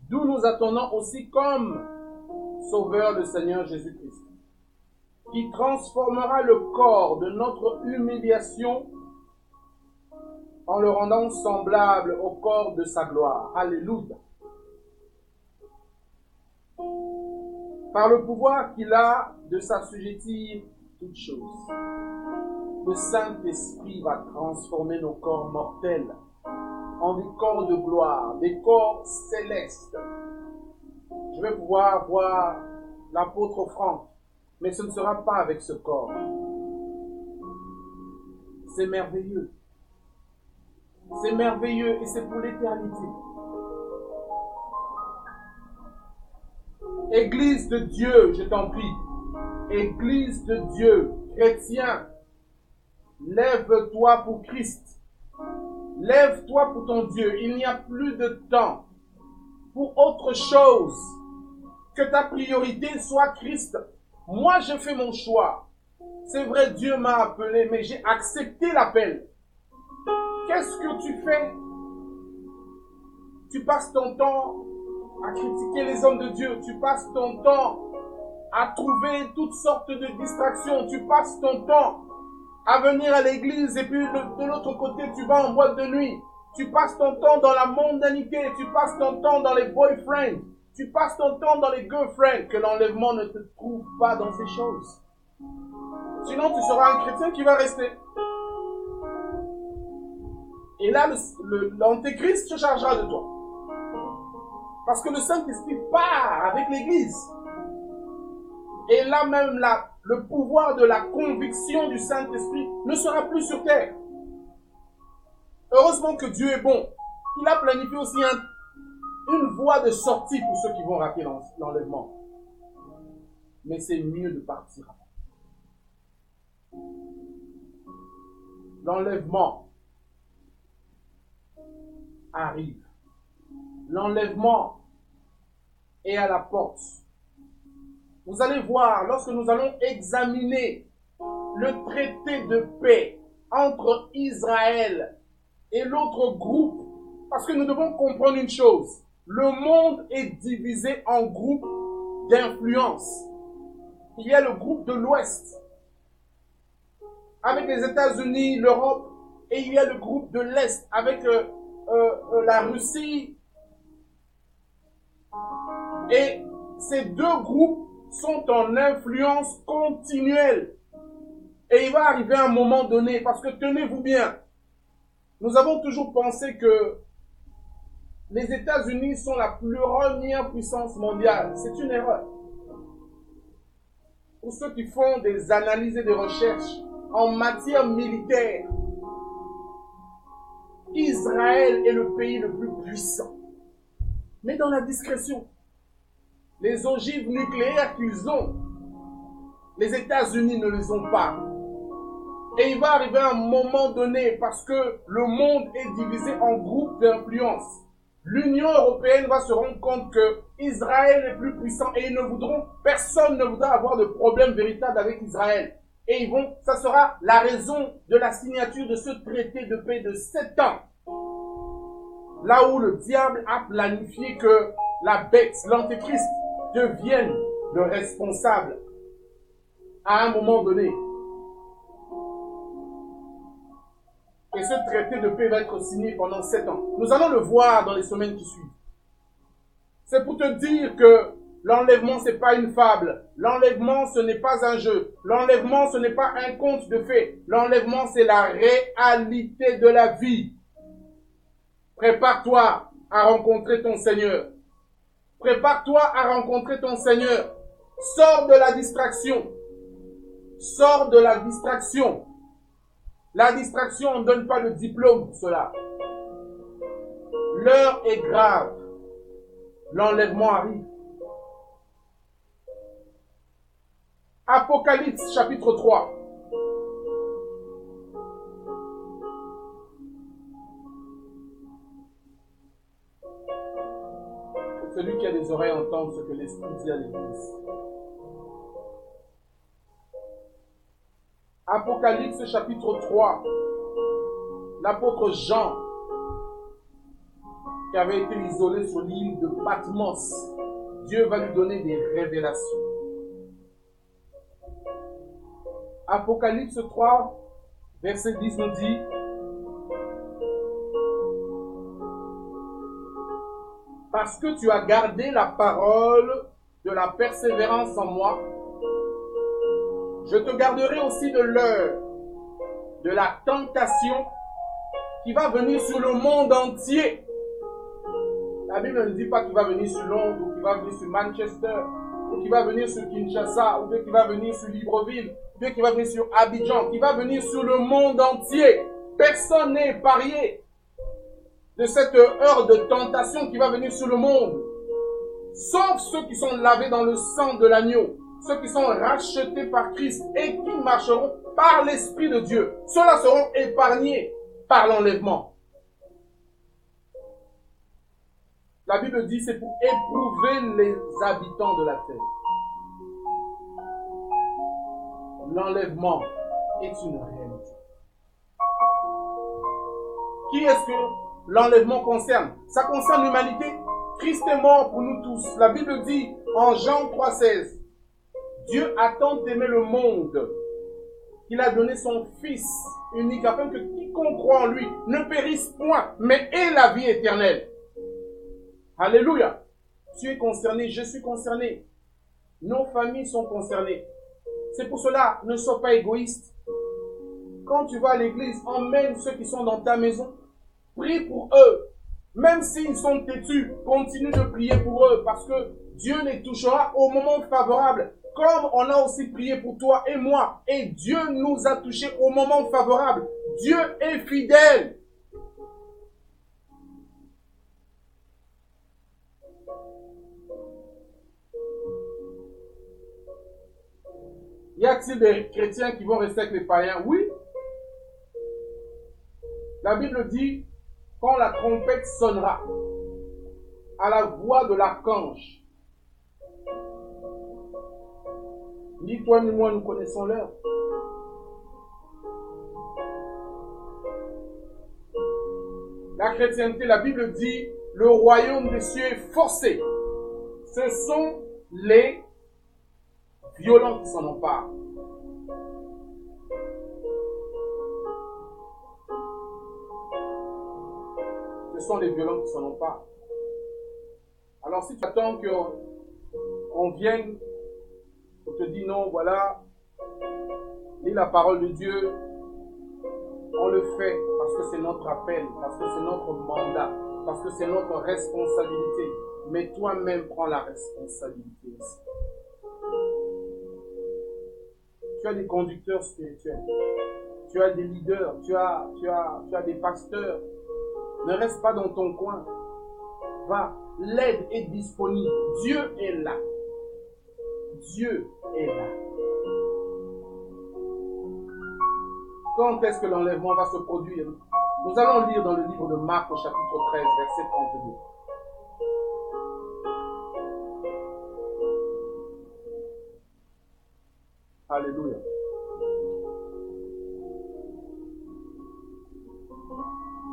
D'où nous attendons aussi comme Sauveur le Seigneur Jésus-Christ, qui transformera le corps de notre humiliation en le rendant semblable au corps de sa gloire. Alléluia. Par le pouvoir qu'il a de s'assujettir toutes choses, le Saint-Esprit va transformer nos corps mortels en des corps de gloire, des corps célestes. Je vais pouvoir voir l'apôtre Franck, mais ce ne sera pas avec ce corps. C'est merveilleux. C'est merveilleux et c'est pour l'éternité. Église de Dieu, je t'en prie. Église de Dieu, chrétien, lève-toi pour Christ. Lève-toi pour ton Dieu. Il n'y a plus de temps pour autre chose que ta priorité soit Christ. Moi, j'ai fait mon choix. C'est vrai, Dieu m'a appelé, mais j'ai accepté l'appel. Qu'est-ce que tu fais? Tu passes ton temps à critiquer les hommes de Dieu. Tu passes ton temps à trouver toutes sortes de distractions. Tu passes ton temps à venir à l'église et puis de l'autre côté, tu vas en boîte de nuit. Tu passes ton temps dans la mondanité. Tu passes ton temps dans les boyfriends. Tu passes ton temps dans les girlfriends. Que l'enlèvement ne te trouve pas dans ces choses. Sinon, tu seras un chrétien qui va rester. Et là, l'antéchrist se chargera de toi. Parce que le Saint-Esprit part avec l'Église. Et là même, le pouvoir de la conviction du Saint-Esprit ne sera plus sur terre. Heureusement que Dieu est bon. Il a planifié aussi une voie de sortie pour ceux qui vont rater l'enlèvement. Mais c'est mieux de partir avant. L'enlèvement arrive. L'enlèvement est à la porte. Vous allez voir, lorsque nous allons examiner le traité de paix entre Israël et l'autre groupe, parce que nous devons comprendre une chose, le monde est divisé en groupes d'influence. Il y a le groupe de l'Ouest, avec les États-Unis, l'Europe, et il y a le groupe de l'Est, avec la Russie. Et ces deux groupes sont en influence continuelle. Et il va arriver un moment donné, parce que tenez-vous bien, nous avons toujours pensé que les États-Unis sont la première puissance mondiale. C'est une erreur. Pour ceux qui font des analyses et des recherches en matière militaire, Israël est le pays le plus puissant. Mais dans la discrétion. Les ogives nucléaires qu'ils ont, les États-Unis ne les ont pas. Et il va arriver un moment donné, parce que le monde est divisé en groupes d'influence. L'Union européenne va se rendre compte que Israël est plus puissant et personne ne voudra avoir de problème véritable avec Israël. Et ça sera la raison de la signature de ce traité de paix de 7 ans. Là où le diable a planifié que la bête, l'antéchrist, devienne le responsable à un moment donné. Et ce traité de paix va être signé pendant 7 ans. Nous allons le voir dans les semaines qui suivent. C'est pour te dire que l'enlèvement, ce n'est pas une fable. L'enlèvement, ce n'est pas un jeu. L'enlèvement, ce n'est pas un conte de fées. L'enlèvement, c'est la réalité de la vie. Prépare-toi à rencontrer ton Seigneur. Prépare-toi à rencontrer ton Seigneur. Sors de la distraction. Sors de la distraction. La distraction, on ne donne pas le diplôme pour cela. L'heure est grave. L'enlèvement arrive. Apocalypse chapitre 3. Celui qui a des oreilles entende ce que l'Esprit dit à l'Église. Apocalypse chapitre 3. L'apôtre Jean, qui avait été isolé sur l'île de Patmos, Dieu va lui donner des révélations. Apocalypse 3, verset 10 nous dit: parce que tu as gardé la parole de la persévérance en moi, je te garderai aussi de l'heure de la tentation qui va venir sur le monde entier. La Bible ne dit pas qu'il va venir sur Londres, ou qu'il va venir sur Manchester, ou qu'il va venir sur Kinshasa, ou qu'il va venir sur Libreville, ou qu'il va venir sur Abidjan, qu'il va venir sur le monde entier. Personne n'est épargné de cette heure de tentation qui va venir sur le monde, sauf ceux qui sont lavés dans le sang de l'agneau, ceux qui sont rachetés par Christ et qui marcheront par l'Esprit de Dieu. Ceux-là seront épargnés par l'enlèvement. La Bible dit c'est pour éprouver les habitants de la terre. L'enlèvement est une réalité. Qui est-ce que l'enlèvement concerne? Ça concerne l'humanité. Christ est mort pour nous tous. La Bible dit en Jean 3,16, Dieu a tant aimé le monde qu'il a donné son Fils unique afin que quiconque croit en lui ne périsse point, mais ait la vie éternelle. Alléluia. Tu es concerné, je suis concerné. Nos familles sont concernées. C'est pour cela, ne sois pas égoïste. Quand tu vas à l'église, emmène ceux qui sont dans ta maison. Prie pour eux. Même s'ils sont têtus, continue de prier pour eux parce que Dieu les touchera au moment favorable. Comme on a aussi prié pour toi et moi. Et Dieu nous a touchés au moment favorable. Dieu est fidèle. Y a-t-il des chrétiens qui vont rester avec les païens? Oui. La Bible dit, quand la trompette sonnera, à la voix de l'archange, ni toi ni moi nous connaissons l'heure. La chrétienté, la Bible dit, le royaume des cieux est forcé. Ce sont les violents qui s'en emparent. Ce sont les violents qui s'en emparent. Alors si tu attends qu'on vienne, on te dit non, voilà, lis la parole de Dieu, on le fait parce que c'est notre appel, parce que c'est notre mandat, parce que c'est notre responsabilité. Mais toi-même prends la responsabilité aussi. Tu as des conducteurs spirituels, tu as des leaders, tu as des pasteurs. Ne reste pas dans ton coin. Va, l'aide est disponible. Dieu est là. Dieu est là. Quand est-ce que l'enlèvement va se produire? Nous allons lire dans le livre de Marc au chapitre 13, verset 32. Alléluia.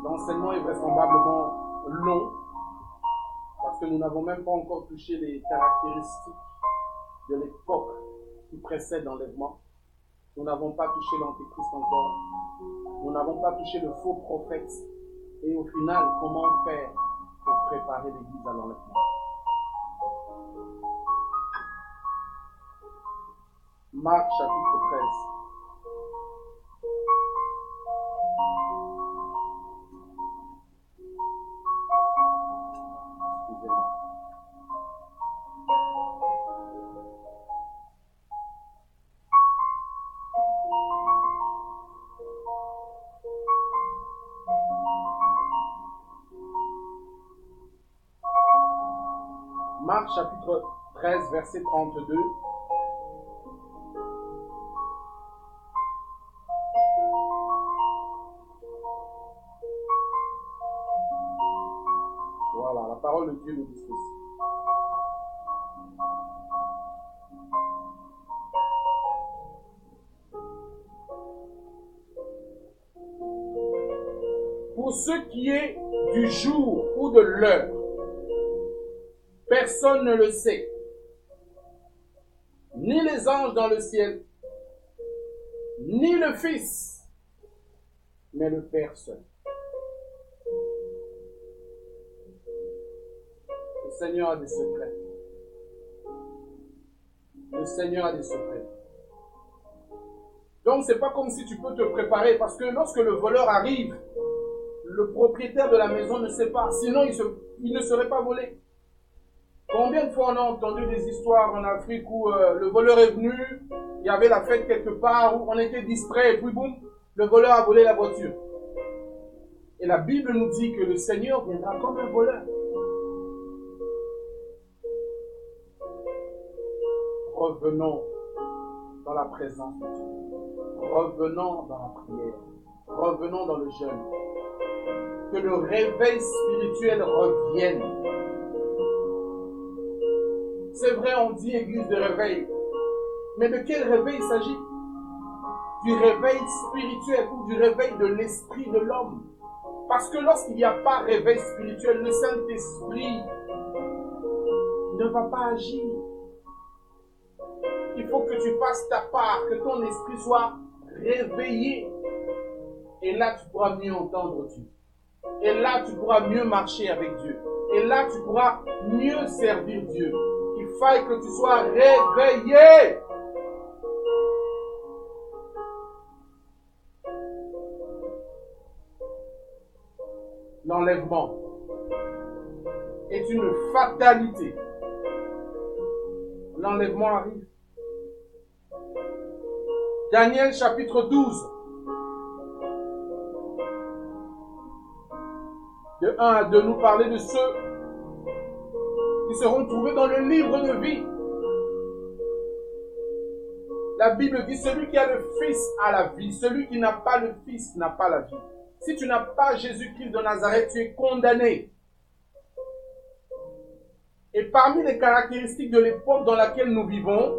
L'enseignement est vraisemblablement long, parce que nous n'avons même pas encore touché les caractéristiques de l'époque qui précède l'enlèvement. Nous n'avons pas touché l'Antéchrist encore. Nous n'avons pas touché le faux prophète. Et au final, comment faire pour préparer l'Église à l'enlèvement? Marc chapitre 13. Excusez-moi. Marc chapitre 13, verset 32. Voilà, la parole de Dieu nous dit ceci. Pour ce qui est du jour ou de l'heure, personne ne le sait, ni les anges dans le ciel, ni le Fils, mais le Père seul. Le Seigneur a des secrets. Le Seigneur a des secrets. Donc, c'est pas comme si tu peux te préparer, parce que lorsque le voleur arrive, le propriétaire de la maison ne sait pas, sinon il ne serait pas volé. Combien de fois on a entendu des histoires en Afrique où le voleur est venu, il y avait la fête quelque part, où on était distrait, et puis boum, le voleur a volé la voiture. Et la Bible nous dit que le Seigneur viendra comme un voleur. Revenons dans la présence de Dieu. Revenons dans la prière. Revenons dans le jeûne. Que le réveil spirituel revienne. C'est vrai, on dit église de réveil. Mais de quel réveil il s'agit? Du réveil spirituel ou du réveil de l'esprit de l'homme. Parce que lorsqu'il n'y a pas réveil spirituel, le Saint-Esprit ne va pas agir. Il faut que tu fasses ta part, que ton esprit soit réveillé. Et là, tu pourras mieux entendre Dieu. Et là, tu pourras mieux marcher avec Dieu. Et là, tu pourras mieux servir Dieu. Il faille que tu sois réveillé. L'enlèvement est une fatalité. L'enlèvement arrive. Daniel chapitre 12. De 1 à 2, nous parler de ceux qui seront trouvés dans le livre de vie. La Bible dit, celui qui a le Fils a la vie. Celui qui n'a pas le Fils n'a pas la vie. Si tu n'as pas Jésus-Christ de Nazareth, tu es condamné. Et parmi les caractéristiques de l'époque dans laquelle nous vivons,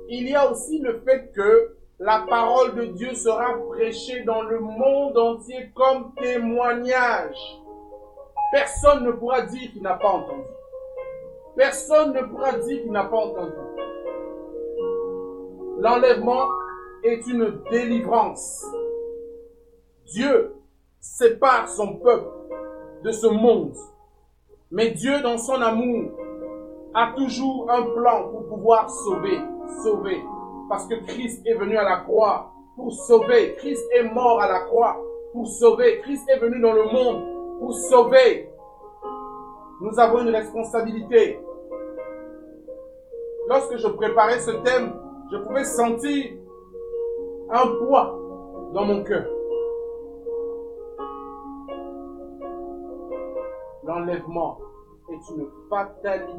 il y a aussi le fait que la parole de Dieu sera prêchée dans le monde entier comme témoignage. Personne ne pourra dire qu'il n'a pas entendu. Personne ne pourra dire qu'il n'a pas entendu. L'enlèvement est une délivrance. Dieu sépare son peuple de ce monde. Mais Dieu, dans son amour, a toujours un plan pour pouvoir sauver. Parce que Christ est venu à la croix pour sauver. Christ est mort à la croix pour sauver. Christ est venu dans le monde pour sauver. Nous avons une responsabilité. Lorsque je préparais ce thème, je pouvais sentir un poids dans mon cœur. L'enlèvement est une fatalité.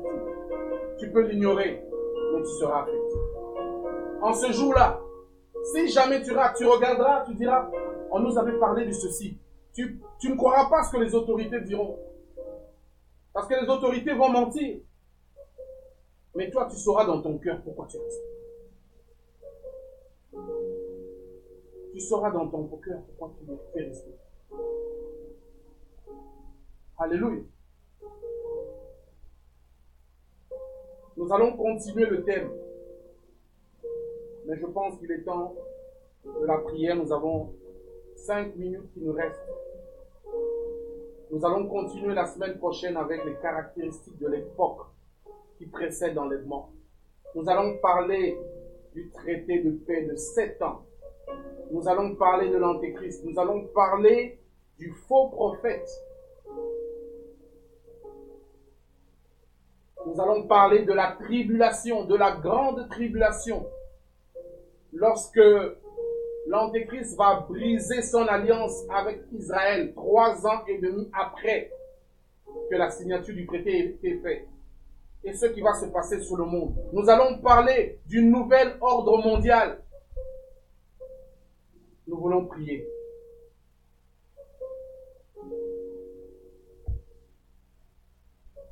Tu peux l'ignorer, mais tu seras affecté. En ce jour-là, si jamais tu rates, tu regarderas, tu diras, on nous avait parlé de ceci. Tu ne croiras pas ce que les autorités diront. Parce que les autorités vont mentir. Mais toi, tu sauras dans ton cœur pourquoi tu restes. Tu sauras dans ton cœur pourquoi tu me fais rester. Alléluia. Nous allons continuer le thème. Mais je pense qu'il est temps de la prière. Nous avons 5 minutes qui nous restent. Nous allons continuer la semaine prochaine avec les caractéristiques de l'époque qui précède l'enlèvement. Nous allons parler du traité de paix de 7 ans. Nous allons parler de l'Antéchrist. Nous allons parler du faux prophète. Nous allons parler de la tribulation, de la grande tribulation. Lorsque l'Antéchrist va briser son alliance avec Israël 3 ans et demi après que la signature du traité ait été faite. Et ce qui va se passer sur le monde. Nous allons parler d'une nouvelle ordre mondial. Nous voulons prier.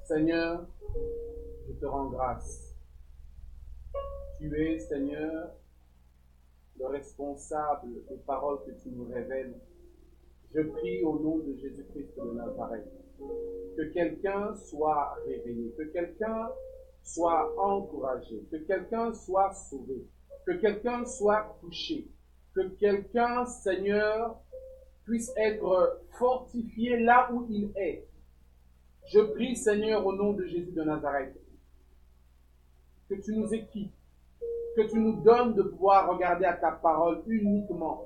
Seigneur, je te rends grâce. Tu es, Seigneur, le responsable des paroles que tu nous révèles. Je prie au nom de Jésus-Christ de Nazareth, que quelqu'un soit réveillé, que quelqu'un soit encouragé, que quelqu'un soit sauvé, que quelqu'un soit touché, que quelqu'un, Seigneur, puisse être fortifié là où il est. Je prie, Seigneur, au nom de Jésus de Nazareth, que tu nous équipes, que tu nous donnes de pouvoir regarder à ta parole uniquement.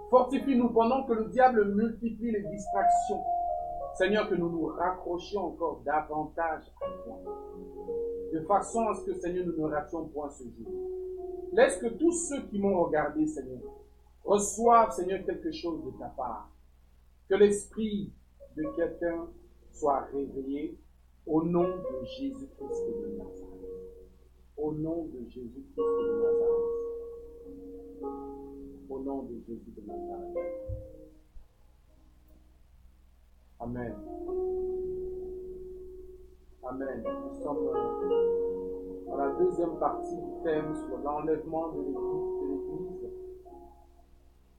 Fortifie-nous pendant que le diable multiplie les distractions. Seigneur, que nous nous raccrochions encore davantage à toi, de façon à ce que, Seigneur, nous ne rations point ce jour. Laisse que tous ceux qui m'ont regardé, Seigneur, reçoivent, Seigneur, quelque chose de ta part. Que l'esprit de quelqu'un soit réveillé au nom de Jésus-Christ de Nazareth. Au nom de Jésus-Christ de Nazareth. Au nom de Jésus de Nazareth. Amen. Amen. Nous sommes dans la deuxième partie du thème sur l'enlèvement de l'Église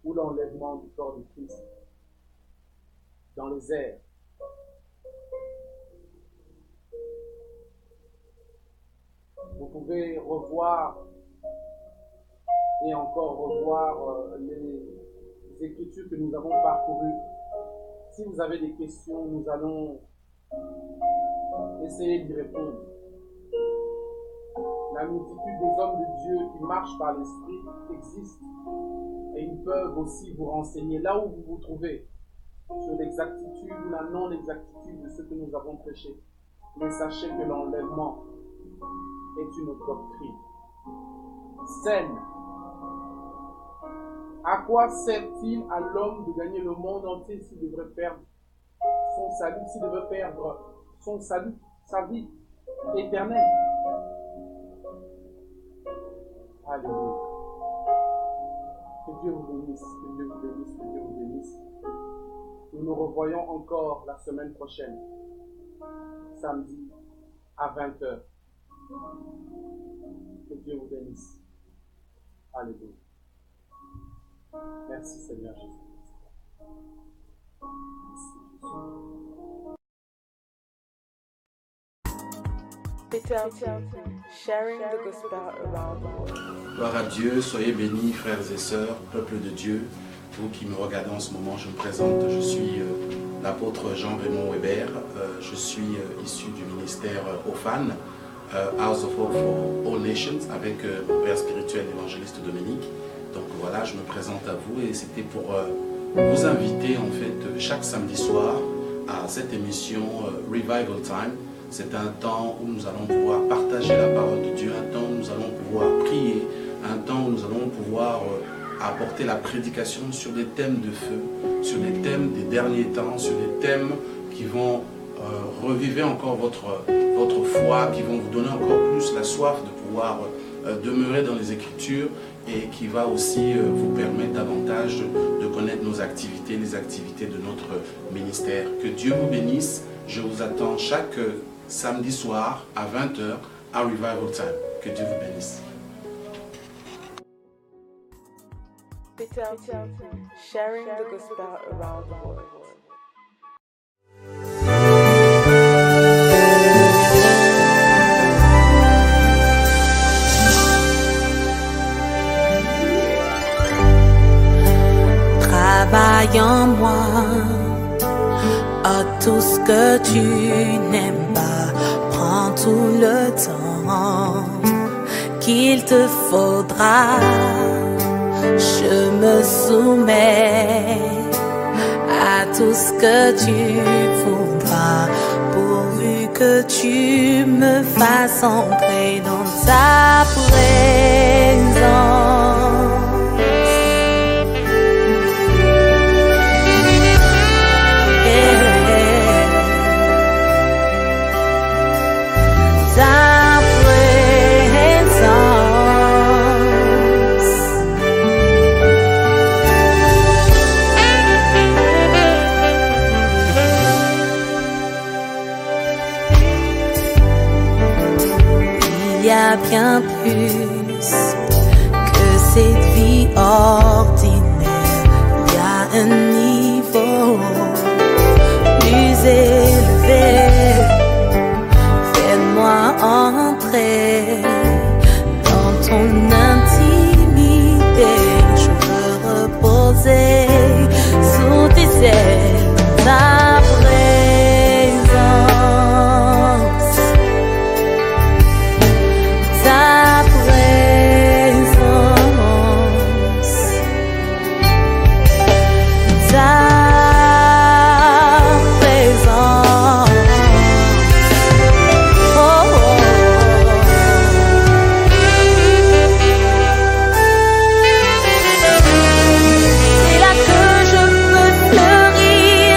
ou l'enlèvement du corps de Christ dans les airs. Vous pouvez revoir et encore revoir les écritures que nous avons parcourues. Si vous avez des questions, nous allons essayer d'y répondre. La multitude des hommes de Dieu qui marchent par l'Esprit existe et ils peuvent aussi vous renseigner là où vous vous trouvez sur l'exactitude ou la non-exactitude de ce que nous avons prêché. Mais sachez que l'enlèvement est une doctrine saine. À quoi sert-il à l'homme de gagner le monde entier s'il devrait perdre son salut, s'il devrait perdre son salut, sa vie éternelle? Alléluia. Que Dieu vous bénisse, que Dieu vous bénisse, que Dieu vous bénisse. Nous nous revoyons encore la semaine prochaine, samedi à 20h. Que Dieu vous bénisse. Alléluia. Merci Seigneur Jésus. Sharing the gospel around the world. Gloire à Dieu, soyez bénis frères et sœurs, peuple de Dieu. Vous qui me regardez en ce moment, je me présente, je suis l'apôtre Jean-Raymond Weber, je suis issu du ministère OFAN, House of Hope for All Nations, avec mon père spirituel évangéliste Dominique. Donc voilà, je me présente à vous et c'était pour vous inviter en fait chaque samedi soir à cette émission Revival Time. C'est un temps où nous allons pouvoir partager la parole de Dieu, un temps où nous allons pouvoir prier, un temps où nous allons pouvoir apporter la prédication sur des thèmes de feu, sur des thèmes des derniers temps, sur des thèmes qui vont reviver encore votre foi, qui vont vous donner encore plus la soif de pouvoir demeurer dans les Écritures et qui va aussi vous permettre davantage de connaître nos activités, les activités de notre ministère. Que Dieu vous bénisse. Je vous attends chaque samedi soir à 20h à Revival Time. Que Dieu vous bénisse. Sharing the gospel around the world. tout ce que tu n'aimes pas. Prends tout le temps qu'il te faudra. Je me soumets à tout ce que tu voudras, pourvu que tu me fasses entrer dans ta présence. Il y a bien plus que cette vie ordinaire. Il y a un niveau plus élevé. Fais-moi entrer dans ton intimité. Je veux reposer sous tes ailes, ta présence. Ta présence. Ta présence. Oh, oh, oh. C'est là que je peux fleurir,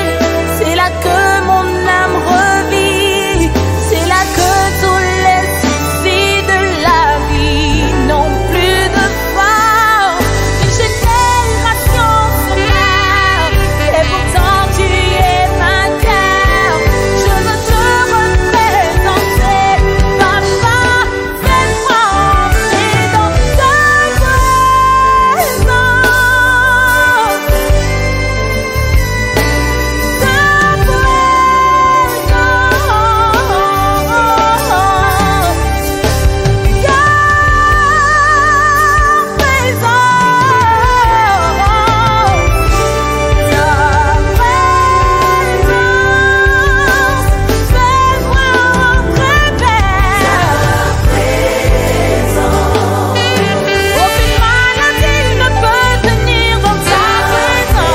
c'est là que mon âme revit, c'est là que tous les soucis de la vie n'ont plus de force. Une génération se meurt, et pourtant tu es vainqueur. Je veux te représenter, papa, fais-moi entrer dans ta présence. Aucune maladie ne peut tenir dans ta présence.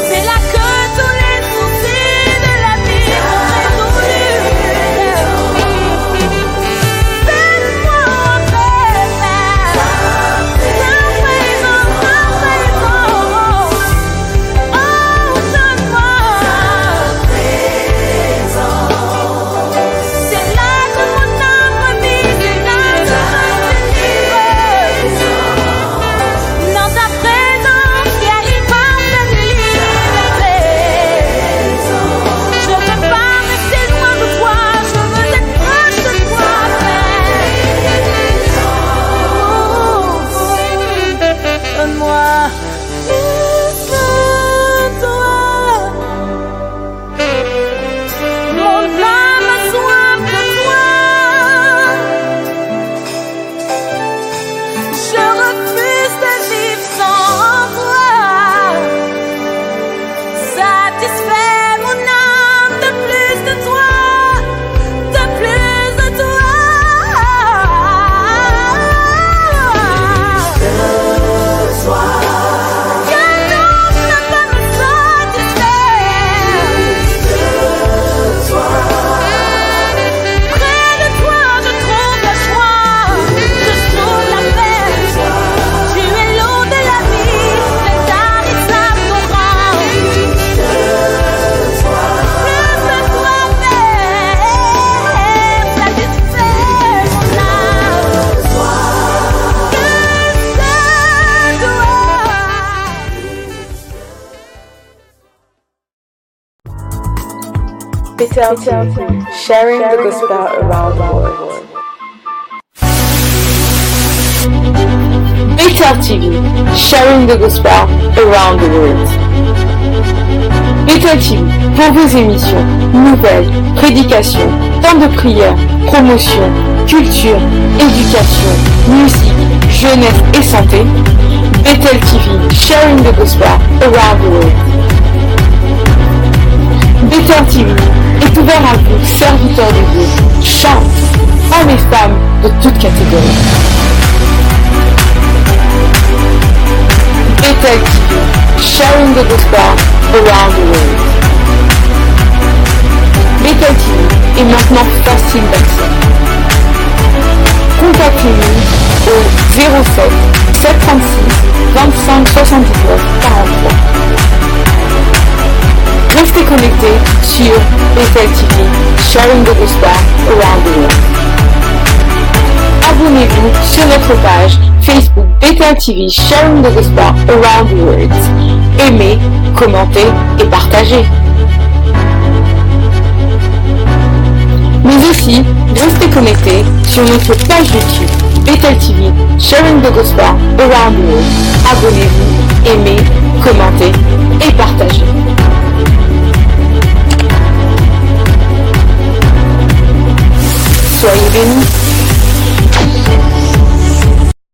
C'est là que tous les soucis de la vie sont résolus. Fais-moi entrer vers ta présence, ta présence. Oh, donne-moi ta présence. C'est là que mon âme revit, c'est là que je suis libre. Dans ta présence, il y a une parfaite liberté. Je veux pas rester loin de toi, je veux être proche de toi, Père. Donne-moi plus de toi. Mon âme a soif de toi. Je refuse de vivre sans toi. Satisfais mon âme de plus de toi, de plus de toi. Qu'un homme ne peut me satisfaire. Près de toi, je trouve la joie, je trouve la paix. Tu es l'eau de la vie, le tarissable torrent. Plus de toi, Père, satisfais mon âme. Plus de toi. Bethel TV, sharing the gospel around the world. Bethel TV, sharing the gospel around the world. Bethel TV, pour vos émissions, nouvelles, prédications, temps de prière, promotion, culture, éducation, musique, jeunesse et santé. Bethel TV, sharing the gospel around the world. ouvert à vous, serviteurs de Dieu, chante, hommes et femmes de toutes catégories. Bethel TV, sharing the gospel around the world. Bethel TV est maintenant facile d'accès. Contactez-nous au 07 736 25 79 43. Restez connectés sur Bethel TV, sharing the gospel around the world. Abonnez-vous sur notre page Facebook Bethel TV, sharing the gospel around the world. Aimez, commentez et partagez. Mais aussi, restez connectés sur notre page YouTube Bethel TV, sharing the gospel around the world. Abonnez-vous, aimez, commentez et partagez.